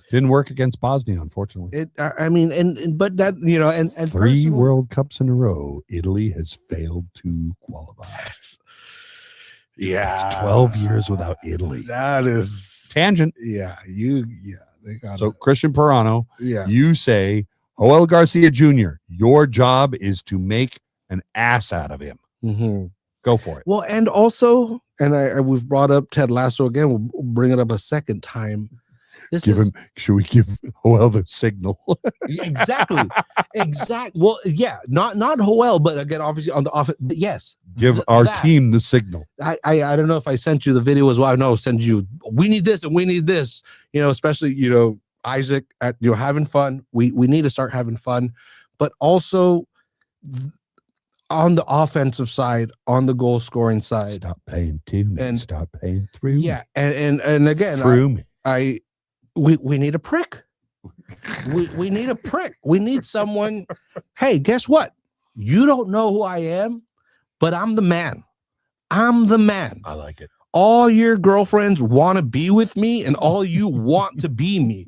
Didn't work against Bosnia, unfortunately. But that, and 3 World Cups in a row, Italy has failed to qualify. Yeah, 12 years without Italy. That is tangent. They got so Christian Pirano. Yeah, you say Joel Garcia Jr. Your job is to make an ass out of him. Mm-hmm. Go for it. Well, and also, we've brought up Ted Lasso again. We'll bring it up a second time. Should we give Joel the signal? Exactly. Well, yeah, not Joel, but again, obviously on the offense. But yes, give our team the signal. I don't know if I sent you the video as well. I know, send you. We need this and we need this. Especially Isaac at having fun. We need to start having fun, but also on the offensive side, on the goal scoring side. Stop playing to me and start playing through. Yeah, and again, through me. We need a prick. We need a prick. We need someone. Hey, guess what? You don't know who I am, but I'm the man. I'm the man. I like it. All your girlfriends want to be with me, and all you want to be me.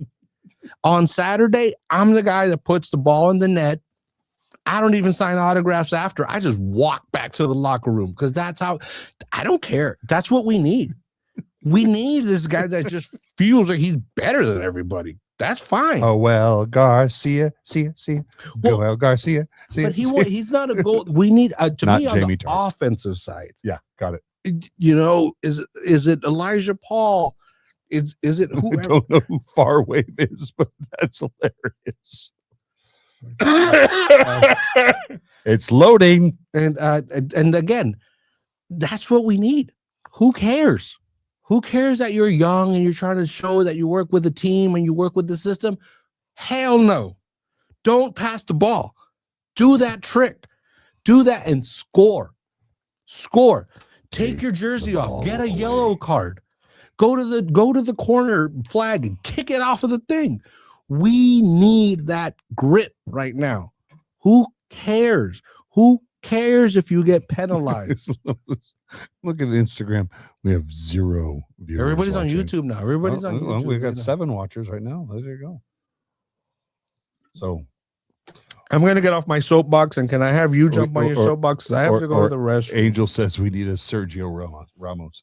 On Saturday, I'm the guy that puts the ball in the net. I don't even sign autographs after. I just walk back to the locker room because that's how. I don't care. That's what we need. We need this guy that just feels like he's better than everybody. That's fine. Oh, well, Garcia, see. Well, Garcia, see. But he's not a goal. We need to not me on Jamie the Tart. offensive side. Yeah, got it. Is it Elijah Paul? Is it whoever? I don't know who Farwave is, but that's hilarious. It's loading. And again, that's what we need. Who cares? Who cares that you're young and you're trying to show that you work with a team and you work with the system? Hell no. Don't pass the ball. Do that trick. Do that and score. Take your jersey off. Get a yellow card. Go to the corner flag and kick it off of the thing. We need that grit right now. Who cares? Who cares if you get penalized? Look at Instagram. We have 0 viewers. Everybody's watching. On YouTube now. Everybody's on YouTube. Well, we've got 7 watchers right now. There you go. So I'm going to get off my soapbox, and can I have you jump on your soapbox? I have to go to the restroom. Angel says we need a Sergio Ramos.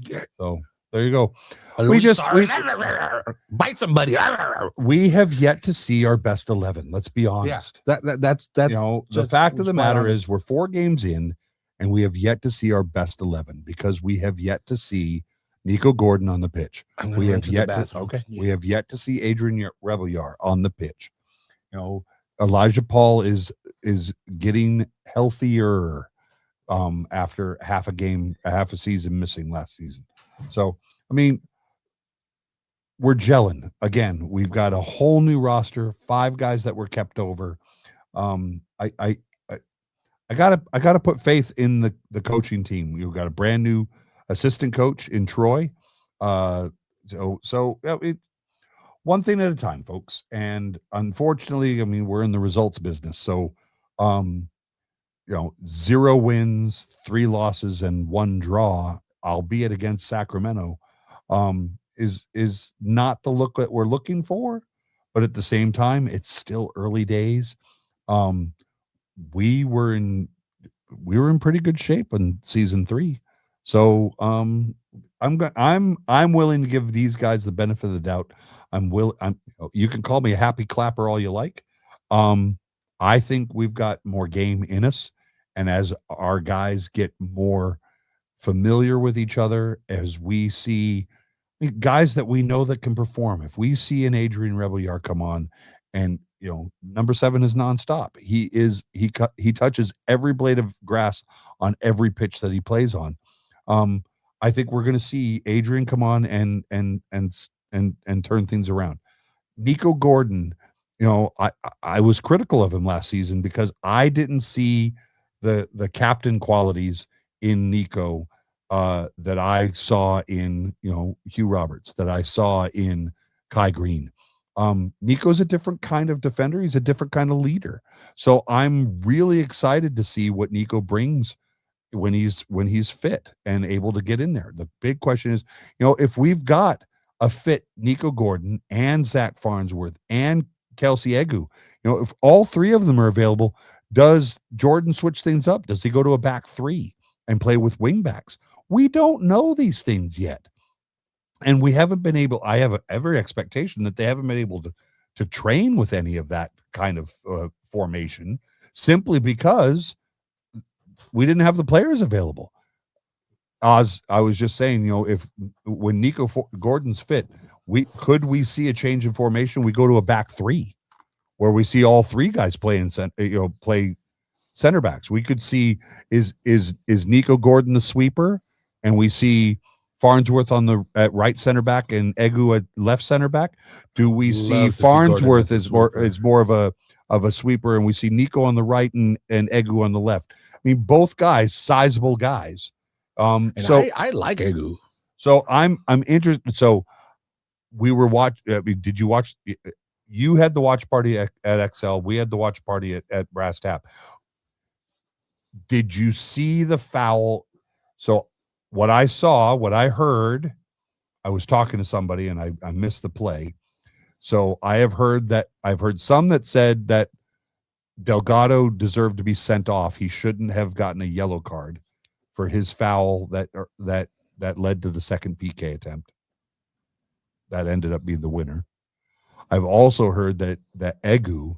Yeah. So there you go. We bite somebody. We have yet to see our best 11. Let's be honest. Yeah, that's the fact of the matter is we're 4 games in, and we have yet to see our best 11 because we have yet to see Nico Gordon on the pitch. We have yet to see Adrian Rebelliar on the pitch. Elijah Paul is getting healthier after half a season missing last season. So, I mean, we're gelling again. We've got a whole new roster, 5 guys that were kept over. I gotta put faith in the coaching team. We've got a brand new assistant coach in Troy. One thing at a time, folks. And unfortunately, I mean, we're in the results business. So, 0 wins, 3 losses, and 1 draw, albeit against Sacramento, is not the look that we're looking for. But at the same time, it's still early days. We were in pretty good shape in season 3. So I'm willing to give these guys the benefit of the doubt. You can call me a happy clapper all you like. I think we've got more game in us, and as our guys get more familiar with each other, as we see guys that we know that can perform, if we see an Adrian Rebelliar come on, and number 7 is nonstop. He touches every blade of grass on every pitch that he plays on. I think we're going to see Adrian come on and turn things around. Nico Gordon, I was critical of him last season because I didn't see the captain qualities in Nico that I saw in Hugh Roberts, that I saw in Kai Green. Nico's a different kind of defender. He's a different kind of leader. So I'm really excited to see what Nico brings when he's fit and able to get in there. The big question is, if we've got a fit Nico Gordon and Zach Farnsworth and Kelsey Egu, if all 3 of them are available, does Jordan switch things up? Does he go to a back 3 and play with wing backs? We don't know these things yet. And we haven't been able, I have every expectation that they haven't been able to train with any of that kind of formation, simply because we didn't have the players available. Oz, I was just saying, when Nico Gordon's fit, we see a change in formation? We go to a back 3 where we see all 3 guys play center backs. We could see is Nico Gordon the sweeper, and we see Farnsworth at right center back and Egu at left center back. Do we see Farnsworth is more of a sweeper, and we see Nico on the right and Egu on the left? I mean, both guys, sizable guys. I like Egu. So I'm interested. So we were did you watch? You had the watch party at XL. We had the watch party at Brass Tap. Did you see the foul? So what I saw, what I heard, I was talking to somebody and I missed the play. So I've heard some that said that Delgado deserved to be sent off. He shouldn't have gotten a yellow card for his foul that led to the second PK attempt. That ended up being the winner. I've also heard that Egu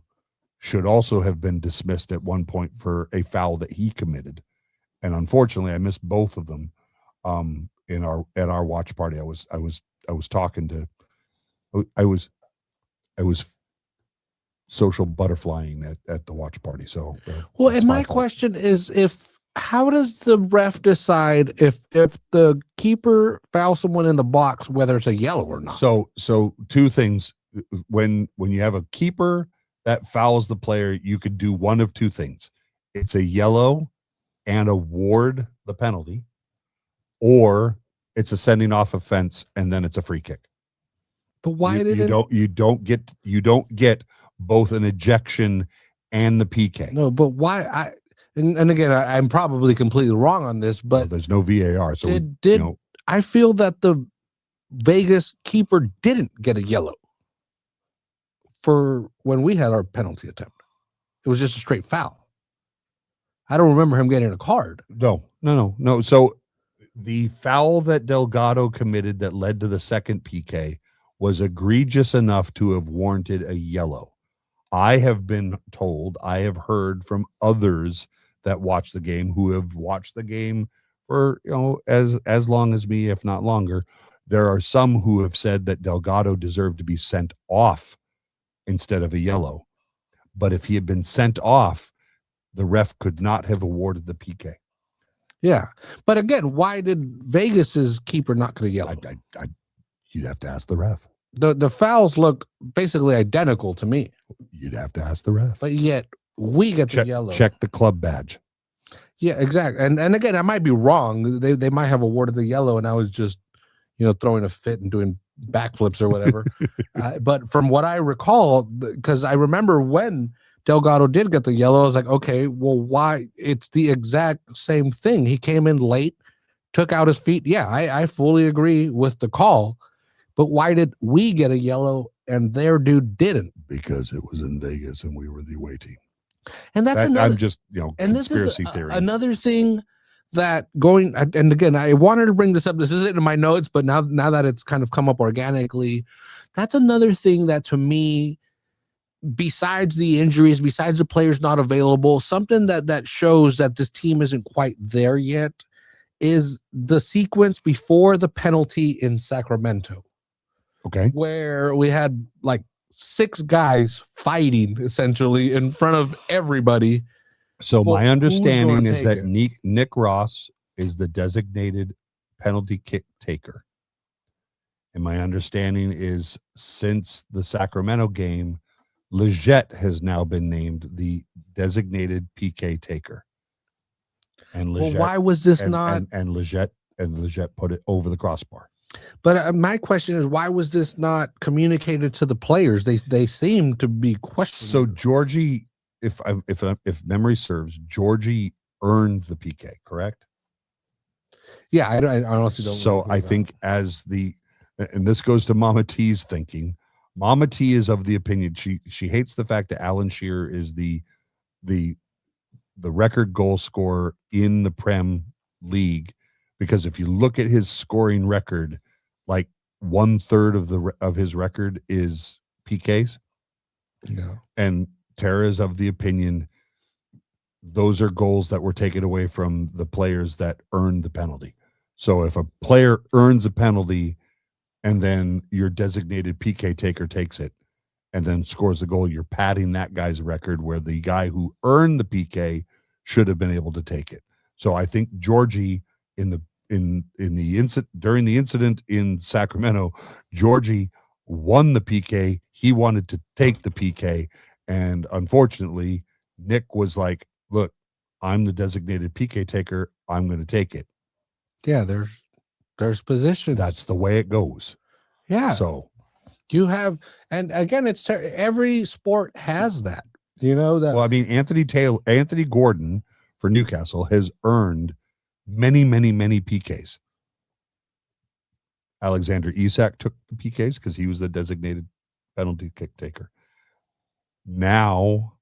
should also have been dismissed at one point for a foul that he committed. And unfortunately, I missed both of them at our watch party. I was social butterflying at the watch party. So and my question is, how does the ref decide if the keeper fouls someone in the box, whether it's a yellow or not? So 2 things. When you have a keeper that fouls the player, you could do one of 2 things. It's a yellow and award the penalty, or it's a sending off offense and then it's a free kick. But why you don't get both an ejection and the PK? No, but why? And again, I'm probably completely wrong on this, but there's no VAR. So I feel that the Vegas keeper didn't get a yellow for when we had our penalty attempt. It was just a straight foul. I don't remember him getting a card. No. So the foul that Delgado committed that led to the second PK was egregious enough to have warranted a yellow. I have been told, I have heard from others that watch the game, who have watched the game for as long as me, if not longer. There are some who have said that Delgado deserved to be sent off instead of a yellow. But if he had been sent off, the ref could not have awarded the PK. Yeah. But again, why did Vegas's keeper not get a yellow? You'd have to ask the ref. The fouls looked basically identical to me. You'd have to ask the ref. But yet we get the yellow. Check the club badge. Yeah, exactly. And again, I might be wrong. They might have awarded the yellow and I was just, throwing a fit and doing backflips or whatever. But from what I recall, because I remember when Delgado did get the yellow, I was like, okay, well, why? It's the exact same thing. He came in late, took out his feet. Yeah, I fully agree with the call. But why did we get a yellow and their dude didn't? Because it was in Vegas and we were the away team. And that's another. I'm just, conspiracy theory. Another thing that going, and again, I wanted to bring this up. This isn't in my notes, but now that it's kind of come up organically, that's another thing that to me, besides the injuries, besides the players not available, something that shows that this team isn't quite there yet is the sequence before the penalty in Sacramento. Okay. Where we had like 6 guys fighting essentially in front of everybody. So my understanding is that Nick Ross is the designated penalty kick taker. And my understanding is since the Sacramento game, Leggett has now been named the designated PK taker. And Leggett, why was this and Leggett put it over the crossbar. But my question is, why was this not communicated to the players? They seem to be questioning. So Georgie, if memory serves, Georgie earned the PK, correct? Yeah, I don't see. So I think and this goes to Mama T's thinking. Mama T is of the opinion she hates the fact that Alan Shearer is the record goal scorer in the Prem League, because if you look at his scoring record, like 1/3 of his record is PKs. Yeah. And Tara is of the opinion those are goals that were taken away from the players that earned the penalty. So if a player earns a penalty and then your designated PK taker takes it and then scores the goal, you're padding that guy's record, where the guy who earned the PK should have been able to take it. So I think Georgie during the incident in Sacramento, Georgie won the PK. He wanted to take the PK, and unfortunately, Nick was like, "Look, I'm the designated PK taker. I'm going to take it." Yeah, there's positions. That's the way it goes. Yeah. So you have, and again, it's every sport has that. You know that. Well, I mean, Anthony Gordon for Newcastle has earned many PKs. Alexander Isak took the PKs because he was the designated penalty kick taker. Now,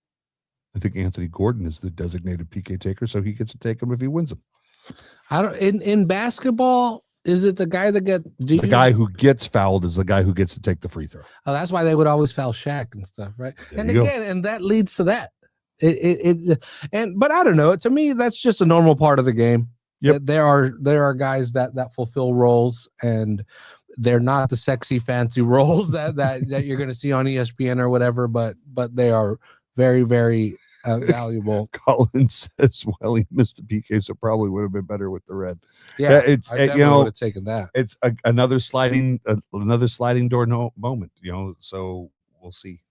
I think Anthony Gordon is the designated PK taker, so he gets to take them if he wins them. I don't. In basketball, is it the guy that guy who gets fouled is the guy who gets to take the free throw? Oh, that's why they would always foul Shaq and stuff, right? There and again, and that leads to that. But I don't know. To me, that's just a normal part of the game. Yep. There are guys that fulfill roles, and they're not the sexy, fancy roles that you're going to see on ESPN or whatever. But they are very, very valuable. Colin says, "Well, he missed the PK, so probably would have been better with the red." Yeah, it's I would have taken that. It's another sliding door moment. So we'll see.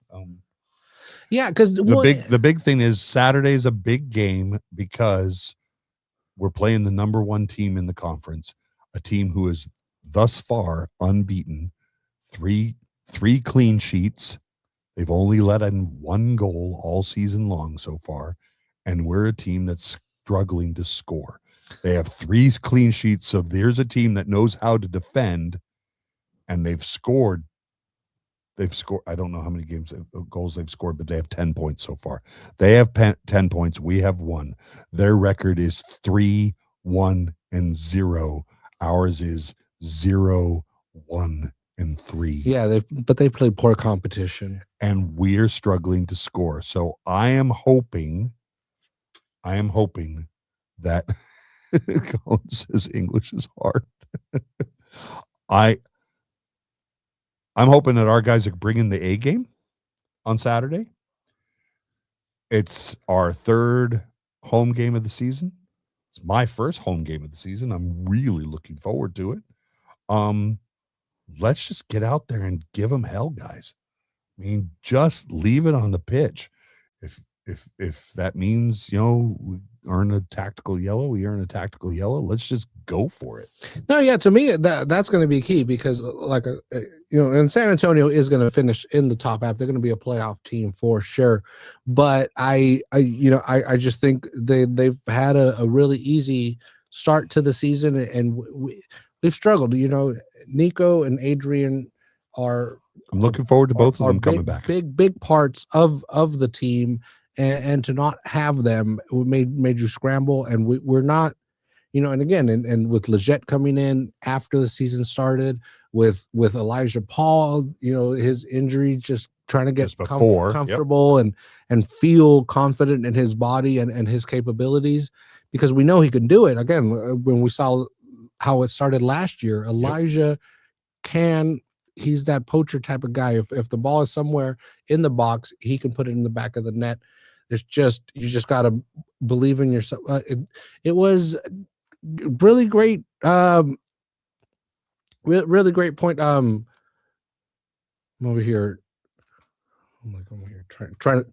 Yeah, because the big thing is Saturday's a big game because we're playing the number 1 team in the conference, a team who is thus far unbeaten, three clean sheets. They've only let in 1 goal all season long so far, and we're a team that's struggling to score. They have 3 clean sheets, so there's a team that knows how to defend, and they've scored. I don't know how many goals they've scored, but they have 10 points so far. They have 10 points. We have 1. Their record is 3-1-0. Ours is 0-1-3. Yeah, but they played poor competition, and we're struggling to score. So I am hoping that Colin says English is hard. I'm hoping that our guys are bringing the A game on Saturday. It's our 3rd home game of the season. It's my first home game of the season. I'm really looking forward to it. Let's just get out there and give them hell, guys. I mean, just leave it on the pitch. If that means, we earn a tactical yellow, we earn a tactical yellow. Let's just go for it. No, yeah, to me that's going to be key because, and San Antonio is going to finish in the top half. They're going to be a playoff team for sure. But I just think they've had a really easy start to the season, and we've struggled. Nico and Adrian are. I'm looking forward to both of them coming back. Big parts of the team, and to not have them made you scramble. And we're not, and again, and with Leggett coming in after the season started, with Elijah Paul, his injury, just trying to get comfortable and feel confident in his body and his capabilities, because we know he can do it. Again, when we saw how it started last year, Elijah he's that poacher type of guy. If the ball is somewhere in the box, he can put it in the back of the net. You just got to believe in yourself. It was really great. Really great point. I'm over here. I'm over here trying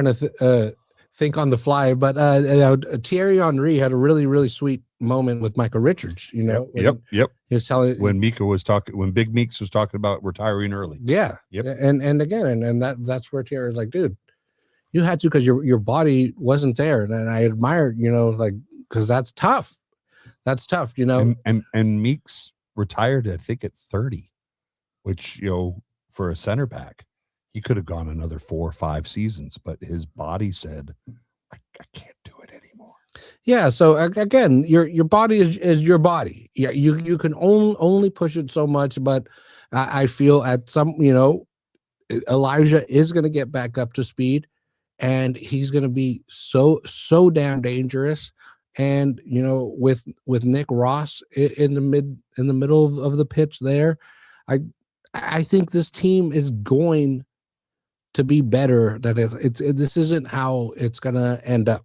to think on the fly. But Thierry Henry had a really, really sweet moment with Micah Richards. Yep. He was telling when Big Meeks was talking about retiring early. Yeah. Yep. And again, and that's where Thierry was like, dude, you had to, because your body wasn't there, and I admired, because that's tough. That's tough, And Meeks retired, I think, at 30, which for a center back, he could have gone another 4 or 5 seasons, but his body said, I can't do it anymore. Yeah. So again, your body is your body. Yeah. You can only push it so much, but I feel at some, Elijah is going to get back up to speed, and he's going to be so damn dangerous. And with Nick Ross in the middle of the pitch there, I think this team is going to be better. That this isn't how it's going to end up.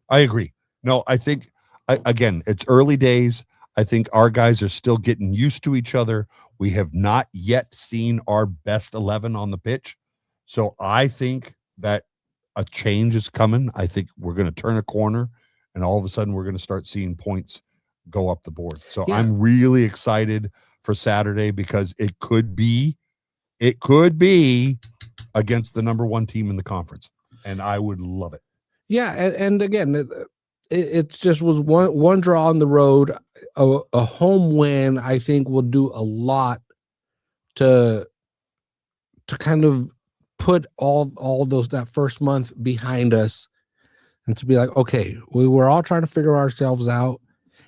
I agree. No, I think again, it's early days. I think our guys are still getting used to each other. We have not yet seen our best 11 on the pitch, so I think that a change is coming. I think we're going to turn a corner, and all of a sudden we're going to start seeing points go up the board. So yeah. I'm really excited for Saturday, because it could be against the number 1 team in the conference, and I would love it. Yeah. And again, it just was one draw on the road. A home win, I think, will do a lot to kind of put all that first month behind us, and to be like, okay, we were all trying to figure ourselves out.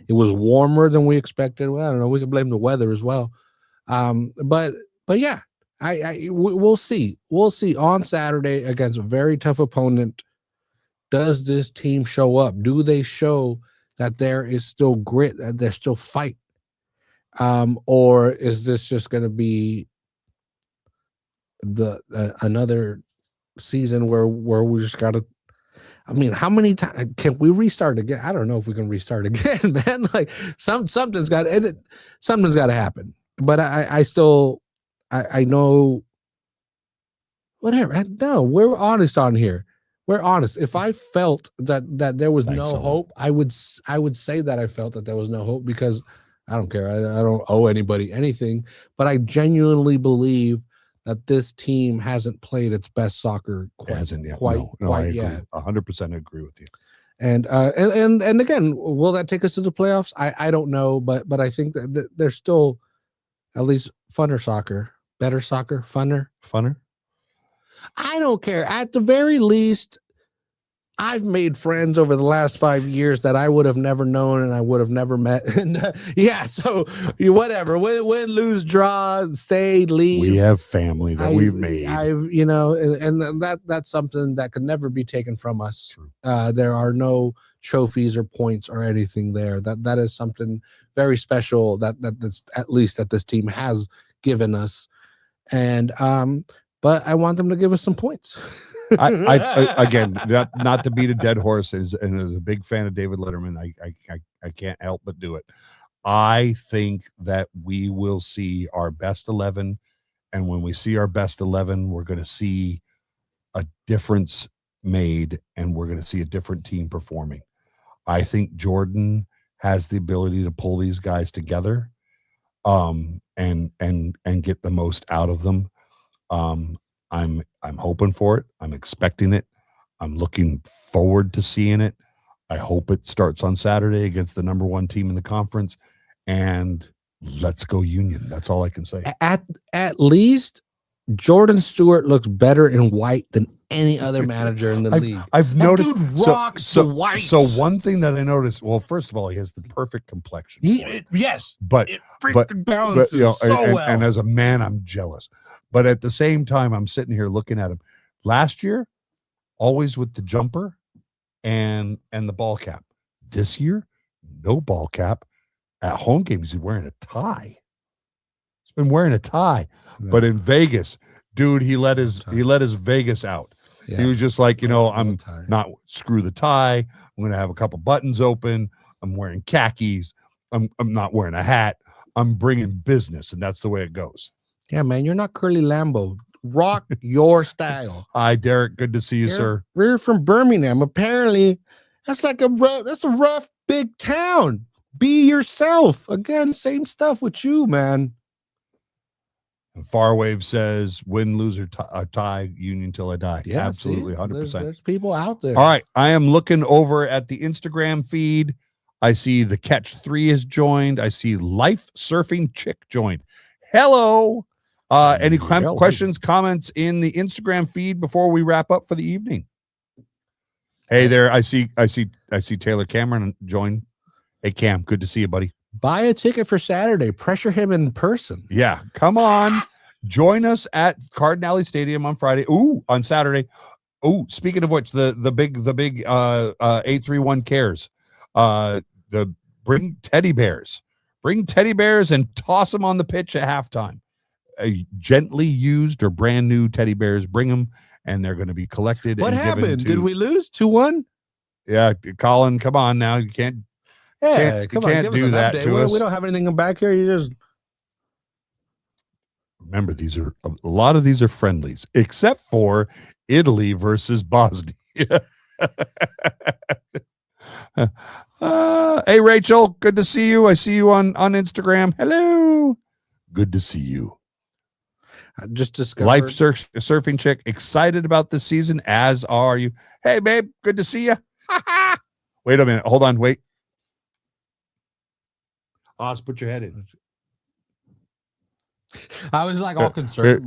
It was warmer than we expected. Well, I don't know. We can blame the weather as well. But yeah, we'll see. We'll see on Saturday against a very tough opponent. Does this team show up? Do they show that there is still grit, that there's still fight? Or is this just going to be another season where we just got to, how many times can we restart again? I don't know if we can restart again, man. Like something's got to happen. But I know whatever. No, we're honest on here. We're honest. If I felt that there was no hope, I would say that I felt that there was no hope, because I don't care. I don't owe anybody anything, but I genuinely believe that this team hasn't played its best soccer quite yet. 100% agree with you. And again, will that take us to the playoffs? I don't know, but I think that there's still at least funner soccer, better soccer, funner. I don't care. At the very least, I've made friends over the last 5 years that I would have never known and I would have never met. And yeah, so whatever. Win, lose, draw, stay, leave. We have family that we've made. And that's something that could never be taken from us. There are no trophies or points or anything there. That is something very special that's at least that this team has given us. And but I want them to give us some points. I again, not to beat a dead horse, and as a big fan of David Letterman, I can't help but do it. I think that we will see our best 11, and when we see our best 11, we're going to see a difference made, and we're going to see a different team performing. I think Jordan has the ability to pull these guys together, and get the most out of them. I'm hoping for it. I'm expecting it. I'm looking forward to seeing it. I hope it starts on Saturday against the number 1 team in the conference, and let's go Union. That's all I can say. At least Jordan Stewart looks better in white than any other manager in the league. I've That noticed. dude rocks the whites. So one thing that I noticed. Well, first of all, he has the perfect complexion. Yes, but it freaking balances well. well. And as a man, I'm jealous. But at the same time, I'm sitting here looking at him. Last year, always with the jumper and the ball cap. This year, no ball cap. At home games, he's wearing a tie. He's been wearing a tie. Yeah. But in Vegas, dude, he let his Vegas out. Yeah. He was just like, I'm not screw the tie. I'm going to have a couple buttons open. I'm wearing khakis. I'm not wearing a hat. I'm bringing business, and that's the way it goes. Yeah, man, you're not Curly Lambeau. Rock your style. Hi, Derek. Good to see you, sir. We're from Birmingham. Apparently, that's a rough big town. Be yourself. Again, same stuff with you, man. And Farwave says, win, lose, or tie, union till I die. Yeah, absolutely, 100%. There's people out there. All right, I am looking over at the Instagram feed. I see the Catch 3 has joined. I see Life Surfing Chick joined. Hello. Any questions, comments in the Instagram feed before we wrap up for the evening? Hey there, I see Taylor Cameron join. Hey Cam, good to see you, buddy. Buy a ticket for Saturday. Pressure him in person. Yeah, come on. Join us at Cardinale Stadium on Friday. On Saturday. Speaking of which, the big 831 cares. Bring teddy bears. Bring teddy bears and toss them on the pitch at halftime. Gently used or brand new teddy bears. Bring them, and they're going to be collected. What happened? Did we lose 2-1? Yeah, Colin, come on now. You can't. Yeah, come on, can't do that to us. We don't have anything back here. You just remember a lot of these are friendlies, except for Italy versus Bosnia. Hey Rachel, good to see you. I see you on Instagram. Hello, good to see you. I just discovered Life Surfing Chick, excited about this season, as are you. Hey babe, good to see you. Wait a minute, hold on, wait. Oz, put your head in. I was like all concerned.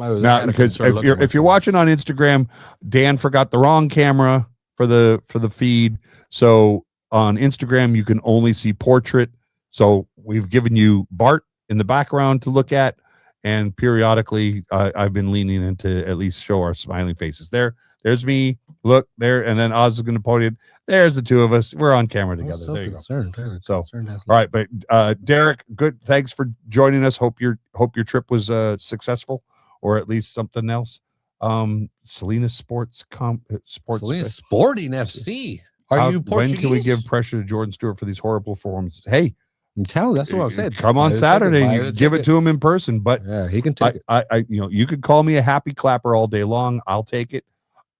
Because if you're watching on Instagram, Dan forgot the wrong camera for the feed. So on Instagram, you can only see portrait. So we've given you Bart in the background to look at, and periodically I've been leaning into at least show our smiling faces. There's me. Look there, and then Oz is going to point it. There's the two of us. We're on camera together. So there you go. So, all right, but Derek, good. Thanks for joining us. Hope your trip was successful, or at least something else. Salinas Sporting FC. Are you Portuguese? When can we give pressure to Jordan Stewart for these horrible performances? Hey, I'm telling you, that's what I'm saying. Come on Saturday, give it to him in person. But yeah, he can take it. You could call me a happy clapper all day long. I'll take it.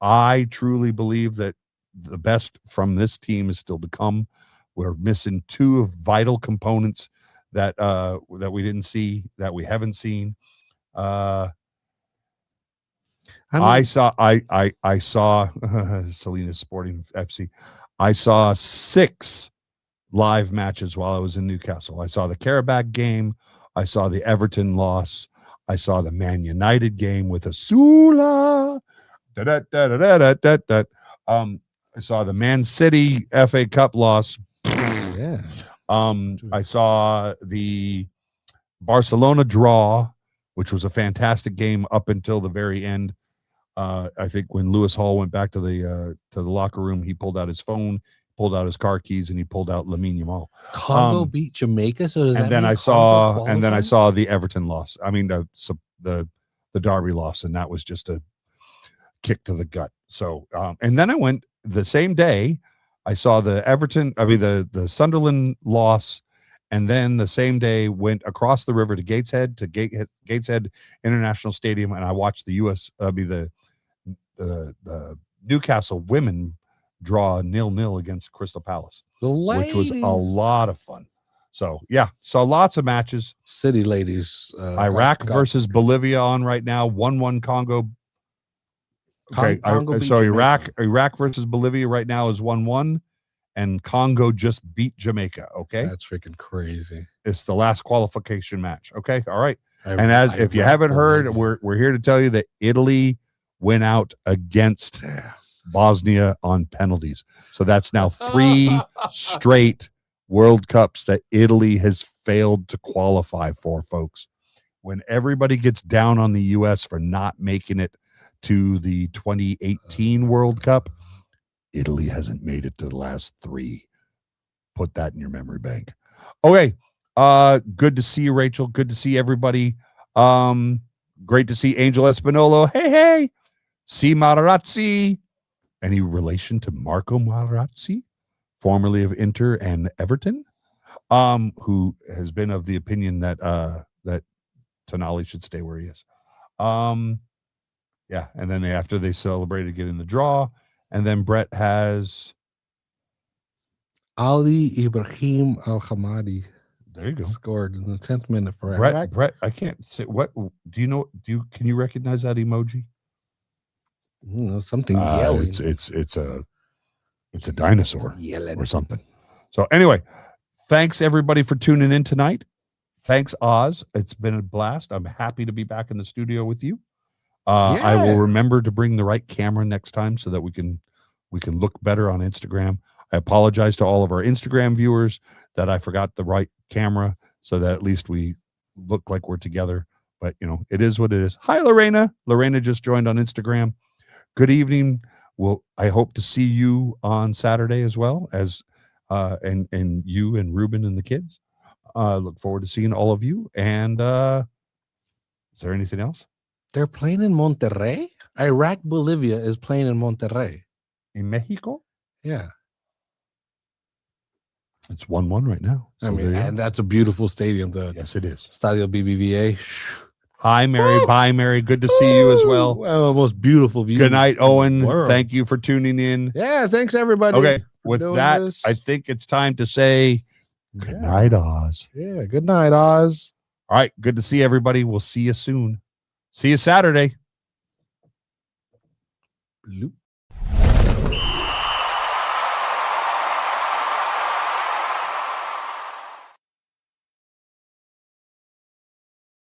I truly believe that the best from this team is still to come. We're missing two vital components that we didn't see, that we haven't seen. I saw Salinas Sporting FC. I saw 6 live matches while I was in Newcastle. I saw the Karabakh game. I saw the Everton loss. I saw the Man United game with Asula. I saw the Man City FA Cup loss. Yes. I saw the Barcelona draw, which was a fantastic game up until the very end. I think when Lewis Hall went back to the locker room, he pulled out his phone, pulled out his car keys, and he pulled out Lamine Yamal. Congo beat Jamaica, so does that then I saw the Everton loss. I mean the Derby loss, and that was just a kick to the gut. So and then I went the same day. I saw the Sunderland loss, and then the same day went across the river to Gateshead International Stadium, and I watched the the Newcastle women draw 0-0 against Crystal Palace, which was a lot of fun. So yeah, so lots of matches. City ladies. Iraq versus Bolivia on right now. 1-1 Congo. Okay, so Iraq versus Bolivia right now is 1-1, and Congo just beat Jamaica. Okay, that's freaking crazy. It's the last qualification match. Okay, all right. If you haven't heard, we're here to tell you that Italy went out against Bosnia on penalties. So that's now 3 straight World Cups that Italy has failed to qualify for, folks. When everybody gets down on the U.S. for not making it to the 2018 World Cup, Italy hasn't made it to the last 3. Put that in your memory bank. Okay. Good to see you, Rachel. Good to see everybody. Great to see Angel Espinolo. Hey. See Materazzi. Any relation to Marco Materazzi, formerly of Inter and Everton, who has been of the opinion that that Tonali should stay where he is. Yeah, and then after they celebrated getting the draw, and then Brett has Ali Ibrahim Al Hamadi. There you go. Scored in the 10th minute for Brett. Brett, I can't say what. Do you know? Can you recognize that emoji? Something yelling. It's a dinosaur yelling or something. So anyway, thanks everybody for tuning in tonight. Thanks, Oz. It's been a blast. I'm happy to be back in the studio with you. I will remember to bring the right camera next time so that we can look better on Instagram. I apologize to all of our Instagram viewers that I forgot the right camera so that at least we look like we're together. But, it is what it is. Hi, Lorena. Lorena just joined on Instagram. Good evening. I hope to see you on Saturday as well as and you and Ruben and the kids. Look forward to seeing all of you. And is there anything else? They're playing in Monterrey. Iraq Bolivia is playing in Monterrey. In Mexico? Yeah. It's 1-1 right now. So and that's a beautiful stadium. Yes, it is. Stadio BBVA. Hi, Mary. Bye, Mary. Good to see you as well. Most beautiful view. Good night, Owen. Thank you for tuning in. Yeah, thanks, everybody. Okay, with that, I think it's time to say good night, Oz. Yeah, good night, Oz. All right, good to see everybody. We'll see you soon. See you Saturday. Bloop.